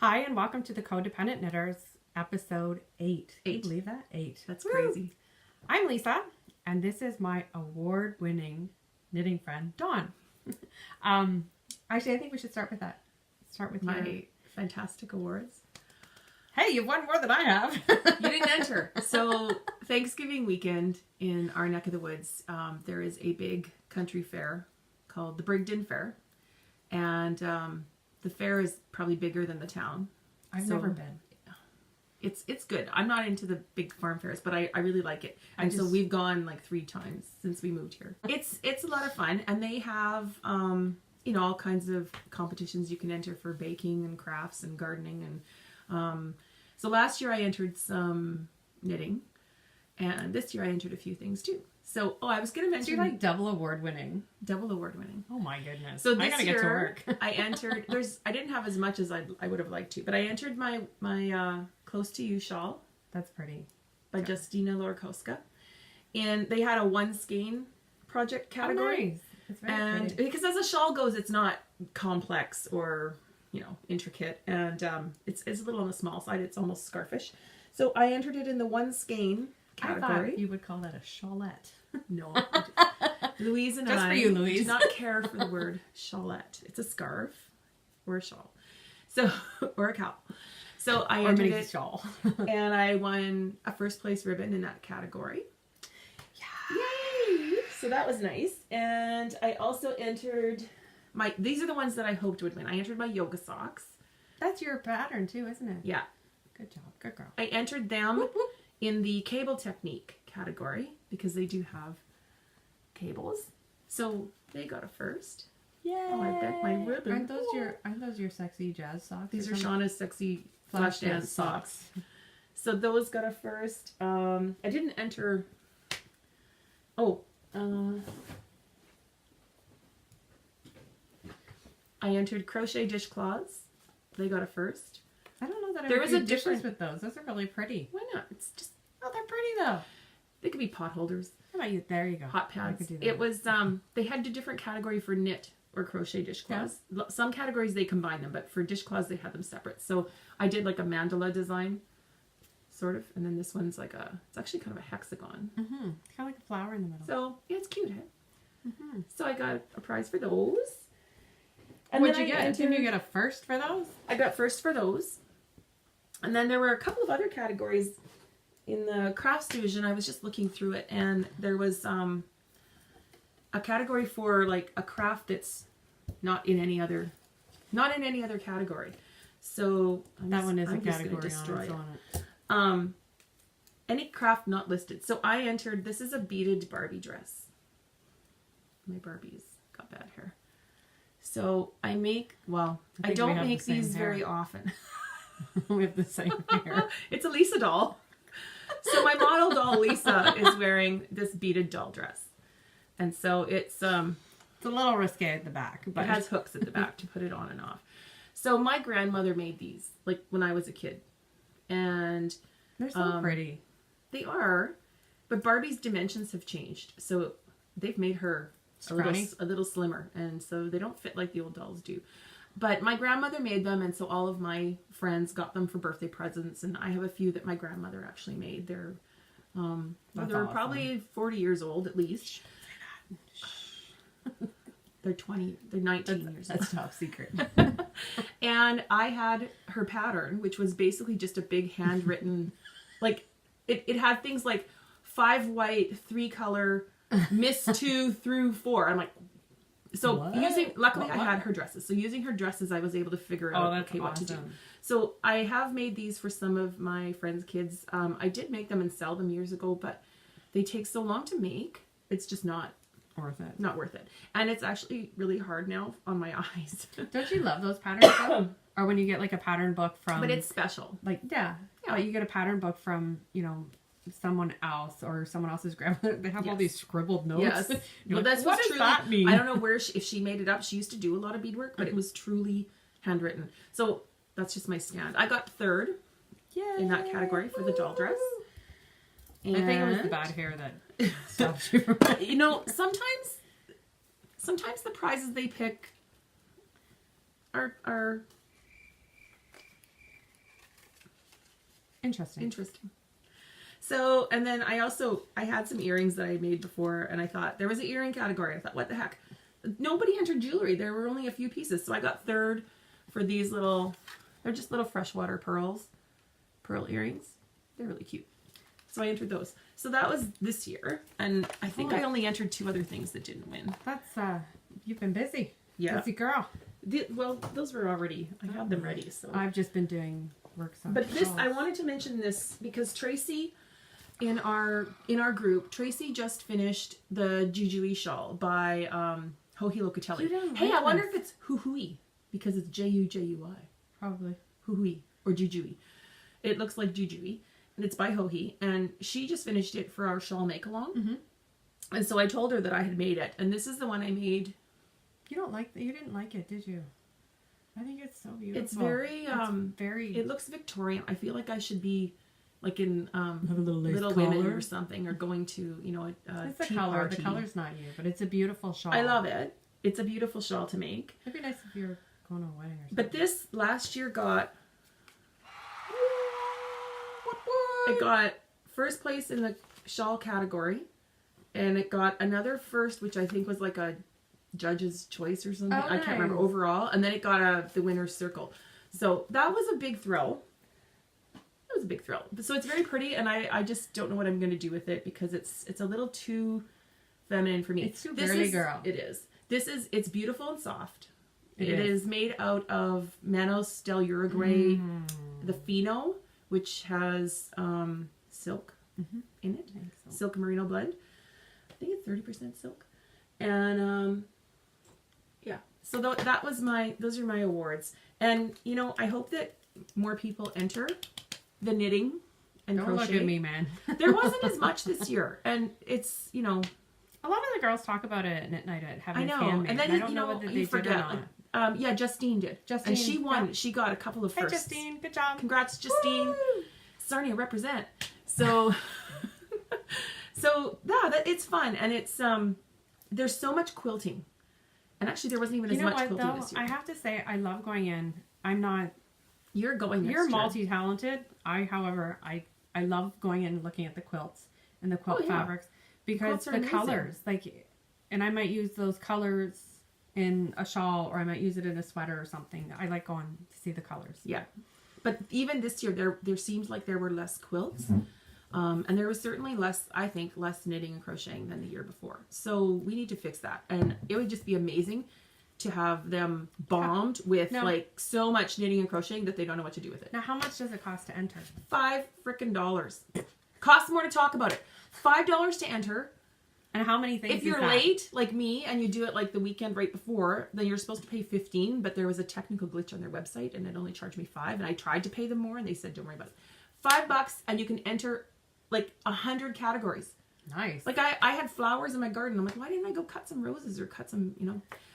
Hi, and welcome to the Codependent Knitters, episode 8. Can you believe that? 8. That's crazy. I'm Lisa, and this is my award-winning knitting friend, Dawn. Actually, I think we should start with that. Start with my fantastic awards. Hey, you've won more than I have. You didn't enter. So Thanksgiving weekend in our neck of the woods, there is a big country fair called the Brigden Fair. And the fair is probably bigger than the town. I've never been. It's good. I'm not into the big farm fairs, but I really like it. And so we've gone like 3 times since we moved here. It's a lot of fun, and they have all kinds of competitions you can enter for baking and crafts and gardening. And so last year I entered some knitting, and this year I entered a few things too. So, I was going to mention... So you're like double award winning. Double award winning. Oh my goodness. So this I gotta year, get to work. I entered... I didn't have as much as I would have liked to, but I entered my Close to You Shawl. That's pretty. By Justina Lorkowska. And they had a one skein project category. Oh, nice. It's very pretty. Because as a shawl goes, it's not complex or, intricate. And it's a little on the small side. It's almost scarfish. So I entered it in the one skein category. I thought you would call that a shawlette. No. Louise and Just I for you, Louise. do not care for the word shawlette. It's a scarf or a shawl. So, or a cowl. So I entered it, shawl. and I won a first place ribbon in that category. Yeah. Yay! So that was nice. And I also entered these are the ones that I hoped would win. I entered my yoga socks. That's your pattern too, isn't it? Yeah. Good job. Good girl. I entered them in the cable technique category because they do have cables. So they got a first. Yay! Oh, I bet my ribbon. Aren't those your sexy jazz socks? These are Shauna's sexy flash dance socks. So those got a first. I didn't enter. I entered crochet dishcloths. They got a first. I don't know that there was a difference with those. Those are really pretty. Why not? It's just they're pretty though. They could be pot holders. How about you? There you go. Hot pads. I could do that. It was they had a different category for knit or crochet dishcloths. Yeah. Some categories they combine them, but for dishcloths they had them separate. So I did like a mandala design, sort of, and then this one's like it's actually kind of a hexagon. Mm-hmm. Kind of like a flower in the middle. So yeah, it's cute, eh? Mm-hmm. So I got a prize for those. And what'd you get? Didn't you get a first for those? I got first for those. And then there were a couple of other categories in the crafts division. I was just looking through it, and there was a category for like a craft that's not in any other category. So that one is a category on it. Any craft not listed. So I entered. This is a beaded Barbie dress. My Barbies got bad hair. So I don't make these very often. We have the same hair. It's a Lisa doll. So my model doll Lisa is wearing this beaded doll dress. And so it's a little risque at the back, but it has hooks at the back to put it on and off. So my grandmother made these like when I was a kid. And they're so pretty. They are, but Barbie's dimensions have changed. So they've made her a little slimmer, and so they don't fit like the old dolls do. But my grandmother made them, and so all of my friends got them for birthday presents, and I have a few that my grandmother actually made. They're they're probably 40 years old at least. They're 19 years old. That's top secret. And I had her pattern, which was basically just a big handwritten, like it had things like 5 white, 3 color, miss 2 through 4. I'm like, so luckily I had her dresses. So using her dresses, I was able to figure out what to do. So I have made these for some of my friends' kids. I did make them and sell them years ago, but they take so long to make. It's just not worth it. Not worth it. And it's actually really hard now on my eyes. Don't you love those patterns though? Or when you get like a pattern book from... But it's special. Like, yeah. You get a pattern book from, someone else or someone else's grandmother. They have all these scribbled notes. Yes. Well, that's what does that mean? I don't know if she made it up. She used to do a lot of beadwork, but it was truly handwritten. So that's just my stand. I got 3rd in that category for the doll dress. And I think it was the bad hair that stopped you from... Sometimes the prizes they pick are Interesting. Interesting. So, and then I had some earrings that I made before, and I thought there was an earring category. I thought, what the heck? Nobody entered jewelry. There were only a few pieces. So I got third for these they're just little freshwater pearl earrings. They're really cute. So I entered those. So that was this year. And I think I only entered 2 other things that didn't win. That's, you've been busy. Yeah. Busy girl. Well, those were already, I had them ready. So I've just been doing work. But this, I wanted to mention this because Tracy, in our group, Tracy just finished the Jujui shawl by Hohi Locatelli. Hey, I wonder if it's Huhui because it's Jujui. Probably. Huhui or Jujui. It looks like Jujui, and it's by Hohi, and she just finished it for our shawl make along. Mm-hmm. And so I told her that I had made it, and this is the one I made. You didn't like it, did you? I think it's so beautiful. It's very it looks Victorian. I feel like I should be like in Little Women or something, or going to, it's the color. Party. The color's not you, but it's a beautiful shawl. I love it. It's a beautiful shawl to make. It'd be nice if you're going to a wedding or something. But this last year it got first place in the shawl category, and it got another first, which I think was like a judge's choice or something. I can't remember overall, and then it got the winner's circle. So that was a big thrill. It was a big thrill. So it's very pretty, and I just don't know what I'm going to do with it because it's a little too feminine for me. It's too girly girl. It is. It's beautiful and soft. It is made out of Manos del Uruguay, the Fino, which has silk in it. Silk merino blend. I think it's 30% silk. And yeah, so that was those are my awards. And I hope that more people enter the knitting and Don't crochet. look at me, man. There wasn't as much this year, and it's a lot of the girls talk about it at knit night at having handmade. And then I don't know whether they forget. did or not. Yeah, Justine did. Justine, and she won. Yeah. She got a couple of firsts. Hey, Justine, good job. Congrats, Justine. Woo! Sarnia represent. So, it's fun, and it's there's so much quilting, and actually there wasn't even as much quilting this year. I have to say I love going in. I'm not. You're going. You're multi-talented. However, I love going in and looking at the quilts and the quilt fabrics because the colors, and I might use those colors in a shawl, or I might use it in a sweater or something. I like going to see the colors. Yeah, but even this year, there seems like there were less quilts, and there was certainly less knitting and crocheting than the year before. So we need to fix that, and it would just be amazing to have them bombed with so much knitting and crocheting that they don't know what to do with it. Now, how much does it cost to enter? $5 frickin' Costs more to talk about it. $5 to enter. And how many things? If you're late, like me, and you do it like the weekend right before, then you're supposed to pay $15. But there was a technical glitch on their website, and it only charged me $5. And I tried to pay them more, and they said, "Don't worry about it." $5, and you can enter like 100 categories. Nice. Like I had flowers in my garden. I'm like, why didn't I go cut some roses or cut some,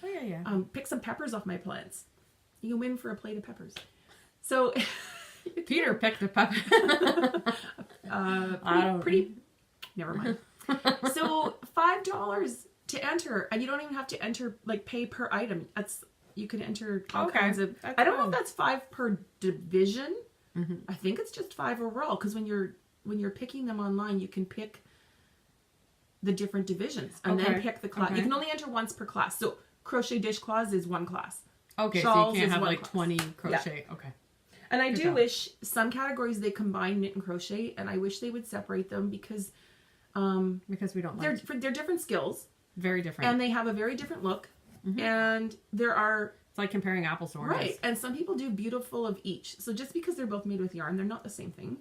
Oh yeah. Pick some peppers off my plants. You can win for a plate of peppers. So Peter picked a pepper. pretty. Never mind. So $5 to enter, and you don't even have to enter pay per item. You can enter all kinds of. I don't know if that's $5 per division. Mm-hmm. I think it's just $5 overall because when you're picking them online, you can pick the different divisions and then pick the class. Okay. You can only enter once per class. So crochet dishcloths is one class. Okay, Shawls, so you can't have 20 crochet. Yeah. Okay. And I do wish some categories they combine knit and crochet, and I wish they would separate them because we don't like they're different skills. Very different. And they have a very different look. Mm-hmm. And it's like comparing apples to oranges. Right. And some people do beautiful of each. So just because they're both made with yarn, they're not the same thing.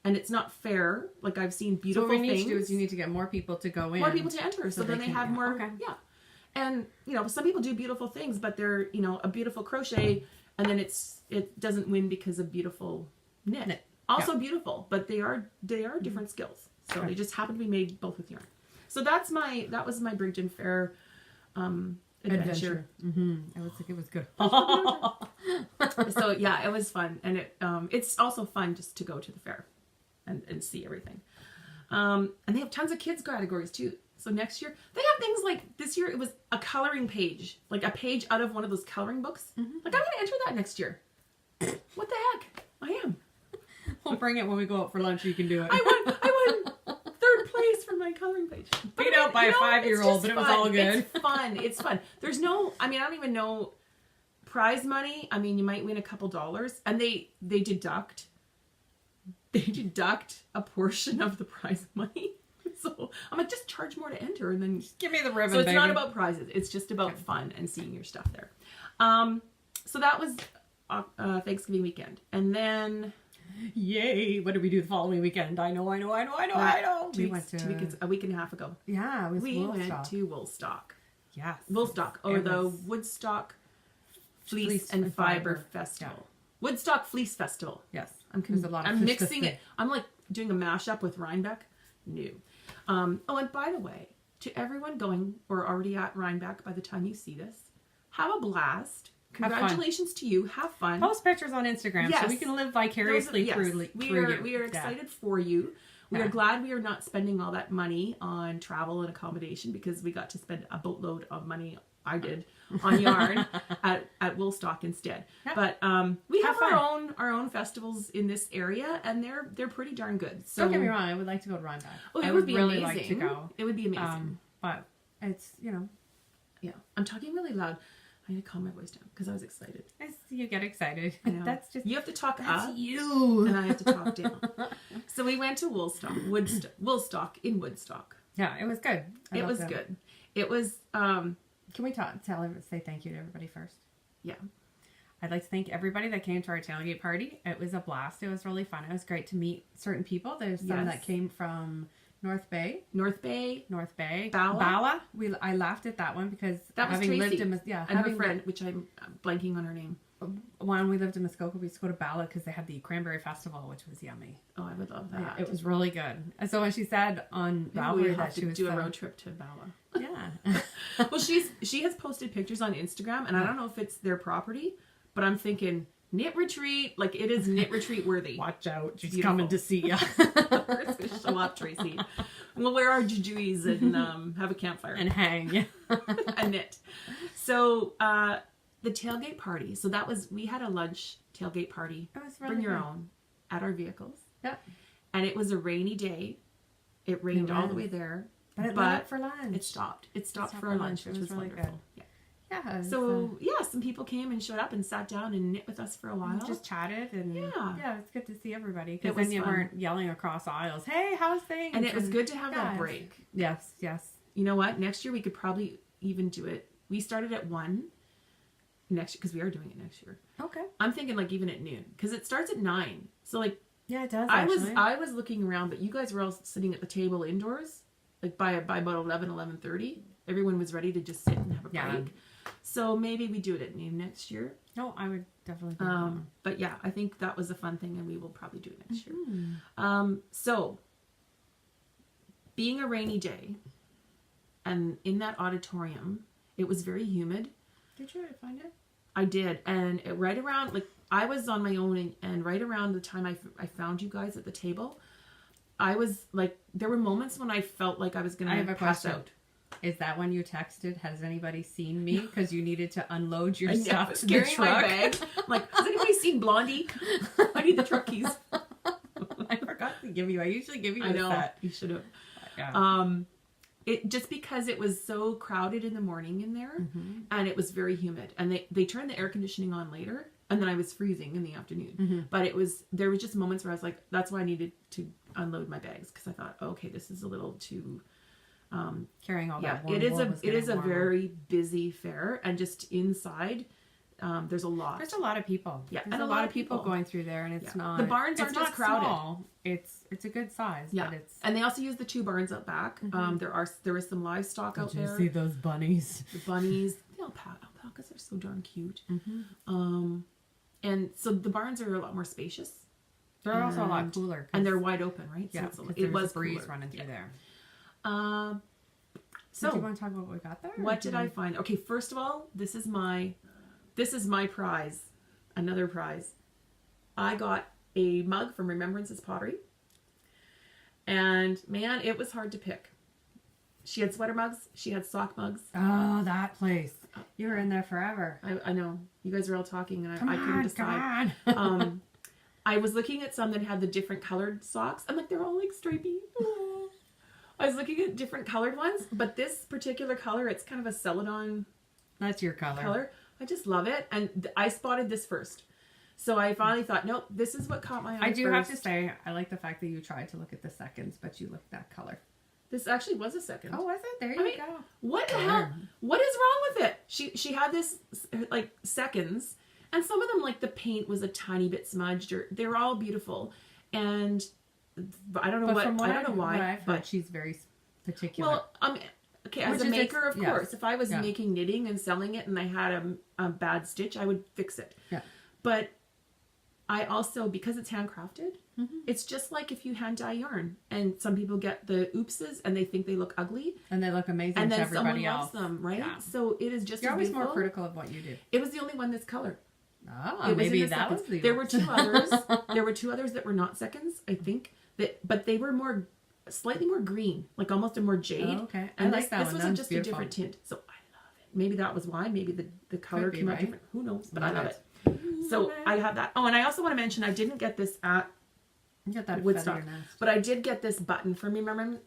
And it's not fair. Like I've seen beautiful things. So what we need to do is you need to get more people to go in. More people to enter. So then they have more. Okay. Yeah. And, some people do beautiful things, but they're, a beautiful crochet, and then it doesn't win because of beautiful knit. Also beautiful, but they are different skills. So they just happen to be made both with yarn. So that was my Bridgeton Fair adventure. Mm-hmm. It was good. So yeah, it was fun, and it's also fun just to go to the fair and see everything. And they have tons of kids categories too. So next year they have things like this year it was a coloring page, like a page out of one of those coloring books. Mm-hmm. Like I'm gonna enter that next year. What the heck? I am. We'll bring it when we go out for lunch. You can do it. I won 3rd place for my coloring page. Beat out by a 5-year-old, but it was all good. It's fun. There's no, I don't even know prize money. You might win a couple dollars, and they deduct a portion of the prize money. So I'm like, just charge more to enter, and then just give me the ribbon. So it's baby. not about prizes. It's just about fun and seeing your stuff there. So that was Thanksgiving weekend, and then yay! What did we do the following weekend? I know. We went to a week and a half ago. Yeah, it was we Woolstock. went to Woolstock. Yes, Woolstock, or the Woodstock Fleece and Fiber Festival. Yeah. Woodstock Fleece Festival. Yes, there's a lot of. I'm mixing it. I'm like doing a mashup with Rhinebeck. No. Oh, and by the way, to everyone going or already at Rhinebeck by the time you see this, have a blast. Congratulations to you. Have fun. Post pictures on Instagram so we can live vicariously through you. We are excited for you. We are glad we are not spending all that money on travel and accommodation, because we got to spend a boatload of money. I did on yarn at Woolstock instead. Yep. But we have our own festivals in this area, and they're pretty darn good. So don't get me wrong, I would like to go to Rhinebeck. Oh, it would be really amazing. Like to go. It would be amazing. But it's yeah. I'm talking really loud. I need to calm my voice down because I was excited. You get excited. That's just you have to talk up. You and I have to talk down. So we went to Woolstock in Woodstock. Yeah, it was good. It was good. It was. Can we say thank you to everybody first? Yeah. I'd like to thank everybody that came to our tailgate party. It was a blast. It was really fun. It was great to meet certain people. There's some that came from North Bay, Bala. I laughed at that one because that was Tracy, lived in and her friend, which I'm blanking on her name. When we lived in Muskoka, we used to go to Bala because they had the Cranberry Festival, which was yummy. Oh, I would love that. Yeah, it was really good. And so when she said on Ravelry that she was do a road trip to Bala. Yeah. Well, she has posted pictures on Instagram, and I don't know if it's their property, but I'm thinking knit retreat, like it is knit retreat worthy. Watch out, she's coming to see you. Show up, Tracy. We'll wear our jujuis and have a campfire and hang and knit. So the tailgate party. So we had a lunch tailgate party. It was really Bring your own at our vehicles. Yep. And it was a rainy day. It rained all the way there. But it lit up for lunch. It stopped. It stopped for our lunch, which was really wonderful. Good. Yeah. So some people came and showed up and sat down and knit with us for a while. Just chatted and it's good to see everybody, because then you weren't yelling across aisles. Hey, how's things? And it was good to have that break. Yes. You know what? Next year we could probably even do it. We started at 1 next year because we are doing it next year. Okay. I'm thinking like even at noon because it starts at 9. So like it does. I was looking around, but you guys were all sitting at the table indoors. Like by about 11:30, everyone was ready to just sit and have a break. So maybe we do it at noon next year. No, I would definitely do that. But yeah, I think that was a fun thing, and we will probably do it next year. So being a rainy day, and in that auditorium, it was very humid. Did you find it? I did, and right around, like I was on my own, and right around the time I found you guys at the table, I was like, there were moments when I felt like I was going to pass out. Is that when you texted, has anybody seen me? Because you needed to unload your stuff to the carrying truck. My bag. I'm like, has anybody seen Blondie? I need the truck keys. I forgot to give you. I usually give you a set. You should have. Yeah. It just because it was so crowded in the morning in there, and it was very humid, and they turned the air conditioning on later, and then I was freezing in the afternoon. But there was just moments where I was like, that's why I needed to unload my bags, because I thought, okay, this is a little too carrying all that warm. It is a very busy fair, and just inside there's a lot of people. Yeah, there's a lot of people going through there, and it's not, the barns aren't just crowded. Small. It's a good size. Yeah, but it's, and they also use the 2 barns out back. There is some livestock out there. Did you see those bunnies? The bunnies, the alpacas are so darn cute. And so the barns are a lot more spacious. They're also a lot cooler, and they're wide open, right? Yeah, so it was a breeze running through there. So do you want to talk about what we got there? What did I find? Okay, first of all, this is my prize. Another prize. I got a mug from Remembrance's Pottery. And man, it was hard to pick. She had sweater mugs. She had sock mugs. Oh, that place. You were in there forever. I know. You guys are all talking, and I couldn't decide. I was looking at some that had the different colored socks. I'm like, they're all like stripy. Oh. I was looking at different colored ones, but this particular color, it's kind of a celadon. That's your color. I just love it. And I spotted this first. So I finally thought, nope, this is what caught my eye. I do have to say, I like the fact that you tried to look at the seconds, but you looked at color. This actually was a second. Oh, was it? There you go. What the hell? What is wrong with it? She had this like seconds, and some of them, like the paint was a tiny bit smudged, or they're all beautiful, and I don't know why. But she's very particular. Well, okay, as a maker, of course, if I was making knitting and selling it, and I had a bad stitch, I would fix it. Yeah. But I also, because it's handcrafted, it's just like if you hand dye yarn, and some people get the oopses and they think they look ugly, and they look amazing, and to then everybody someone else. loves them, right? Yeah. So it is just. You're always more critical of what you do. It was the only one this color. Oh, maybe that was the. There were two others. There were two others that were not seconds, I think. But they were slightly more green, like almost a more jade. Oh, okay, and I like that one. This was just a different tint, so I love it. Maybe that was why. Maybe the color came out different. Who knows? But I love it. So I have that. Oh, and I also want to mention I didn't get this at Woodstock, but I did get this button from Remembrance's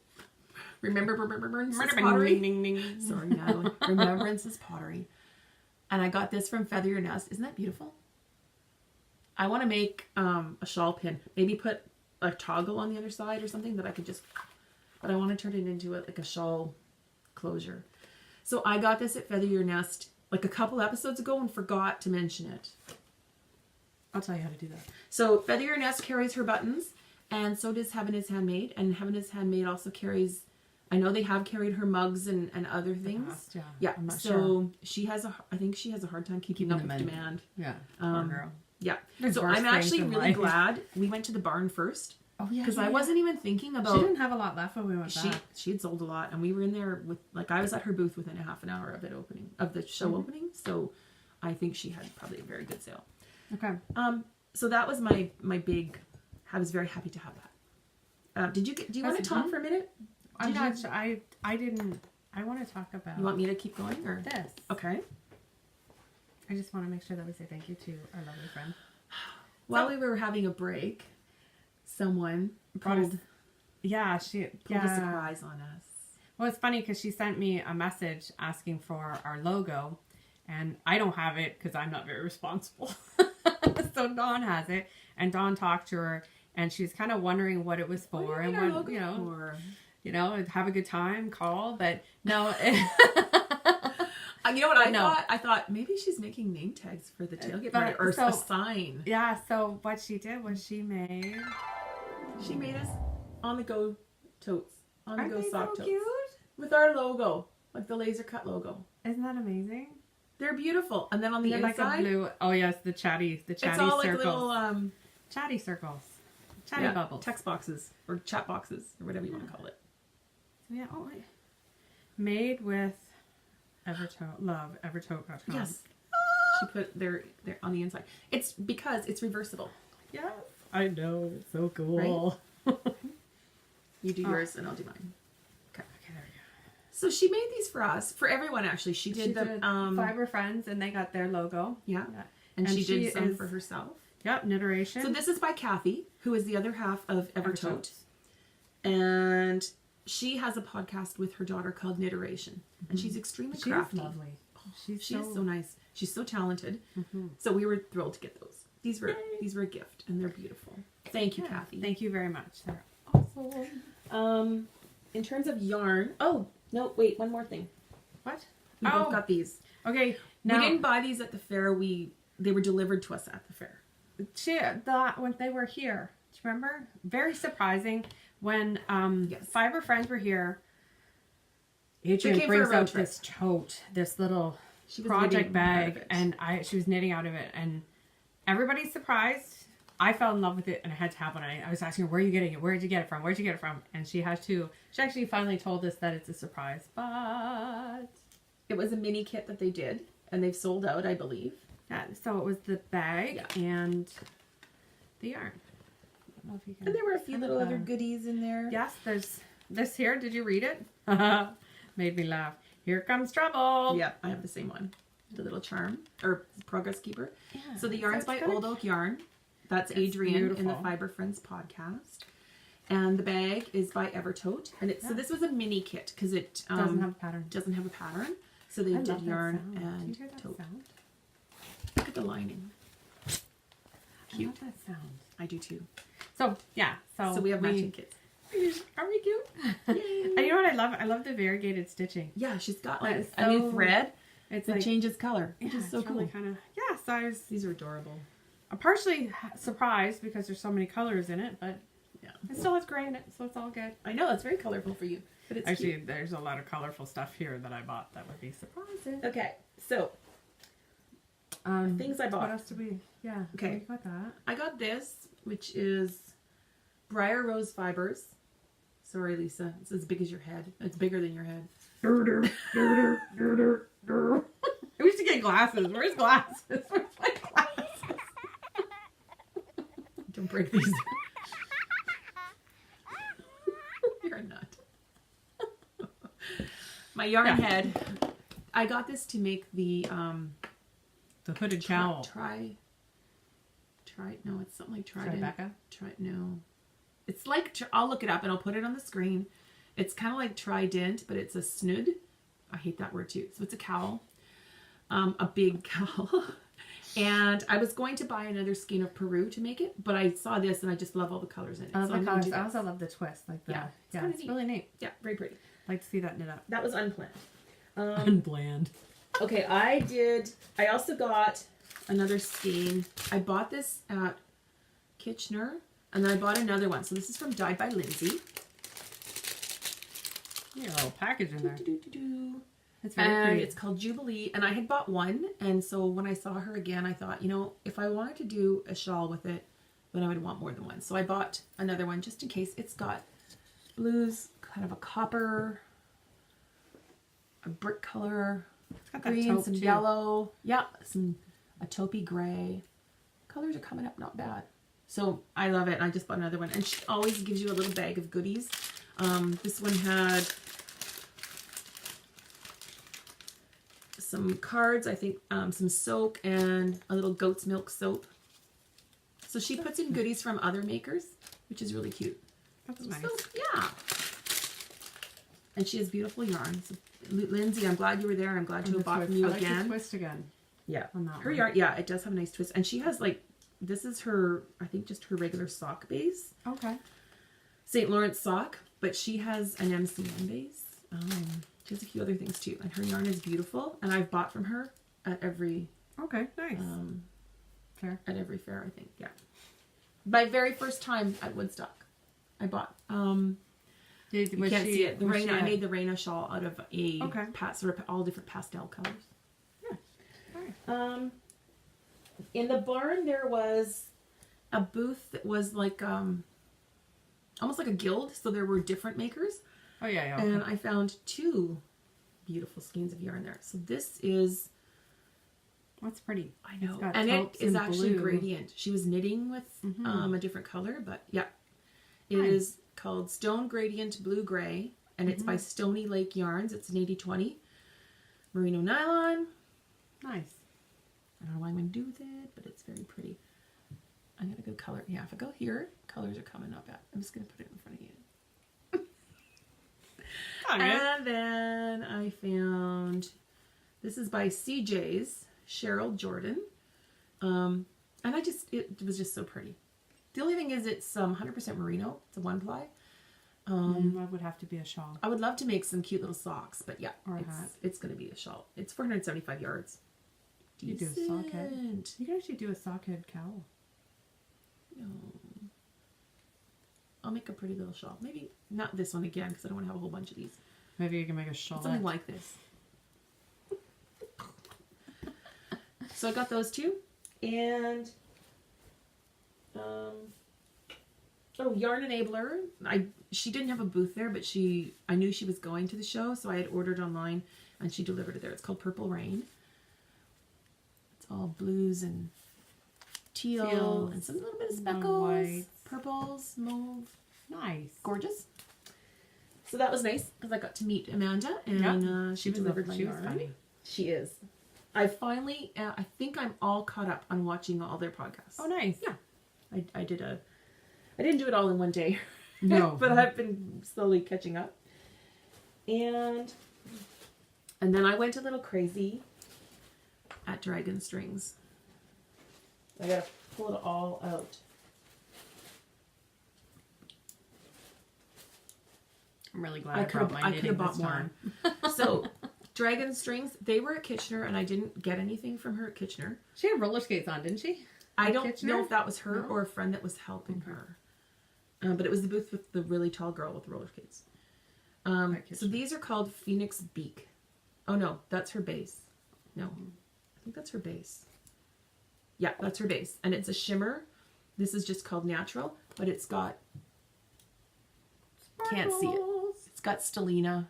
Pottery. Sorry, Natalie. Remembrance's Pottery, and I got this from Feather Your Nest. Isn't that beautiful? I want to make a shawl pin. Maybe put a toggle on the other side or something that I could just. But I want to turn it into like a shawl closure. So I got this at Feather Your Nest like a couple episodes ago and forgot to mention it. I'll tell you how to do that. So Feather Your Nest carries her buttons, and so does Heaven is Handmade. And Heaven is Handmade also carries, I know they have carried her mugs and other things. Yeah. I'm not sure. She has I think she has a hard time keeping up with demand. Yeah. Poor girl. Yeah. So I'm actually really glad we went to the barn first. Oh yeah. Because I wasn't even thinking about. She didn't have a lot left when we went back. She had sold a lot, and we were in there with I was at her booth within a half an hour of it opening, of the show opening. So I think she had probably a very good sale. Okay. So that was my big. I was very happy to have that. Do you want to talk for a minute? I'm not sure. I didn't. I want to talk about. You want me to keep going or this? Okay. I just want to make sure that we say thank you to our lovely friend. While we were having a break, someone pulled. Yeah, she pulled a surprise on us. Well, it's funny because she sent me a message asking for our logo, and I don't have it because I'm not very responsible. So Dawn has it, and Dawn talked to her, and she's kind of wondering what it was for, and what have a good time, call, but no. You know what I thought? I thought maybe she's making name tags for the tailgate or a sign. Yeah. So what she did was she made us on the go totes, on the go sock totes, cute? With our logo, like the laser cut logo. Isn't that amazing? They're beautiful. And then on the inside, like a blue. Oh yes, the chatty it's all circles. Like little chatty circles, chatty bubbles, text boxes or chat boxes or whatever you want to call it. So yeah, made with Evertote.com. Yes. She put their on the inside. It's because it's reversible. Yeah, I know. It's so cool. Right? You do yours and I'll do mine. Okay, there we go. So she made these for us, for everyone actually. She did the Fiber Friends, and they got their logo. Yeah. And she did some for herself. Yep, Knitteration. So this is by Kathy, who is the other half of Evertote. And she has a podcast with her daughter called Knitteration. And she's extremely crafty. She's lovely. She is so nice. She's so talented. So we were thrilled to get those. These were a gift, and they're beautiful. Thank you, Kathy. Thank you very much. They're awesome. In terms of yarn, oh no, wait, one more thing. What? We both got these. Okay, now we didn't buy these at the fair. They were delivered to us at the fair. When they were here, do you remember? Very surprising when Fiber Friends were here. Adrian brings out this tote, this little project bag, and she was knitting out of it, and everybody's surprised. I fell in love with it, and I had to have one. I was asking her, where are you getting it? Where did you get it from? Where'd you get it from? And she has to. She actually finally told us that it's a surprise, but it was a mini kit that they did, and they've sold out, I believe. Yeah, so it was the bag and the yarn. I don't know if you can. And there were a few little other goodies in there. Yes, there's this here. Did you read it? Made me laugh. Here comes trouble. Yeah, I have the same one. The little charm or progress keeper. Yeah, so the yarn's by Old Oak Yarn. That's It's Adrian in the beautiful. Fiber Friends podcast. And the bag is by Evertote. And it's so this was a mini kit because it Doesn't have a pattern. doesn't have a pattern. So they I did love that yarn sound. and Do you hear that tote. sound? Look at the lining. I Cute. love that sound. I do too. So yeah, So we have matching kits. Are we cute? Yay. And you know what I love? I love the variegated stitching. Yeah, she's got That like is a new so- thread It's that like changes color, which yeah, is so it's cool. really kind of yeah. So I was These are adorable. I'm partially surprised because there's so many colors in it, but Yeah. it still has gray in it, so it's all good. I know, it's very colorful for you. But it's Actually, cute. there's a lot of colorful stuff here that I bought that would be surprising. Okay, so things I bought. What else did we? Yeah. Okay. We got that. I got this, which is Briar Rose Fibers. Sorry, Lisa. It's as big as your head. It's bigger than your head. We should get glasses. Where's glasses? Where's my glasses? Don't break these. You're a nut. My yarn Yeah. head. I got this to make the hooded cowl. No, it's something like Trident. Tribeca? No. It's like, I'll look it up and I'll put it on the screen. It's kind of like Trident, but it's a snood. I hate that word too. So it's a cowl. A big cowl. And I was going to buy another skein of Peru to make it, but I saw this and I just love all the colors in it. I love So the I'm gonna colors. do I this. also love the twist. Like the, Yeah, it's yeah, kinda it's neat. really neat. Yeah, very pretty. Like to see that knit up. That was unplanned. Unbland. Okay, I also got another skein. I bought this at Kitchener, and then I bought another one. So this is from Dyed by Lindsay. Yeah, a little package in there. Doo-doo-doo-doo. It's very And pretty. it's called Jubilee, and I had bought one, and so when I saw her again, I thought, you know, if I wanted to do a shawl with it, then I would want more than one. So I bought another one just in case. It's got blues, kind of a copper, a brick color, It's got that green, taupe, some too. yellow, yeah, a taupey gray. Colors are coming up not bad. So I love it. I just bought another one, and she always gives you a little bag of goodies. This one had some cards, I think, some soap and a little goat's milk soap. So she puts in goodies from other makers, which is really cute. That's nice. So, yeah. And she has beautiful yarn. So, Lindsay, I'm glad you were there. I'm glad to have bought from you I like again. the twist again. Yeah. On that Her one. yarn, yeah, it does have a nice twist. And she has like, this is her, I think just her regular sock base. Okay. St. Lawrence sock, but she has an MCM base. She has a few other things too. And her yarn is beautiful. And I've bought from her at every, Okay. Nice. Fair. at every fair, I think. Yeah. My very first time at Woodstock, I bought, you can't see it. The Raina, I made the Raina shawl out of a sort of all different pastel colors. Nice. In the barn there was a booth that was like almost like a guild, so there were different makers. Oh yeah, yeah. And I found two beautiful skeins of yarn there. So this is, That's pretty. I know, It's got and it taupes is and actually blue. gradient. She was knitting with a different color, but yeah. It Nice. is called Stone Gradient Blue Gray, and it's by Stony Lake Yarns. It's an 80/20 merino nylon. Nice. I don't know what I'm going to do with it, but it's very pretty. I got a good color. Yeah, if I go here, colors are coming up bad. I'm just going to put it in front of you. And then I found, this is by CJ's, Cheryl Jordan. And it was just so pretty. The only thing is it's 100% merino. It's a one ply. That would have to be a shawl. I would love to make some cute little socks, but yeah, Or a hat. it's going to be a shawl. It's 475 yards. You do a sock head. Decent. You can actually do a sock head cowl. No. I'll make a pretty little shawl. Maybe not this one again because I don't want to have a whole bunch of these. Maybe you can make a shawl. Something like this. So I got those two. And Yarn Enabler. She didn't have a booth there, but I knew she was going to the show, so I had ordered online and she delivered it there. It's called Purple Rain. It's all blues and teal and some little bit of speckles, whites. purples, mauve. Nice. Gorgeous. So that was nice because I got to meet Amanda and she delivered my She was yarn. funny. She is. I finally, I think I'm all caught up on watching all their podcasts. Oh, nice. Yeah. I didn't do it all in one day. No. But I've been slowly catching up. And then I went a little crazy at Dragon Strings. I gotta pull it all out. I'm really glad I brought my knitting this time. So, Dragon Strings, they were at Kitchener, and I didn't get anything from her at Kitchener. She had roller skates on, didn't she? I don't know if that was her or a friend that was helping her. But it was the booth with the really tall girl with the roller skates. So these are called Phoenix Beak. Oh no, that's her base. No, I think that's her base. Yeah, that's her base. And it's a shimmer. This is just called Natural, but it's got... Sparkles. Can't see it. It's got stellina.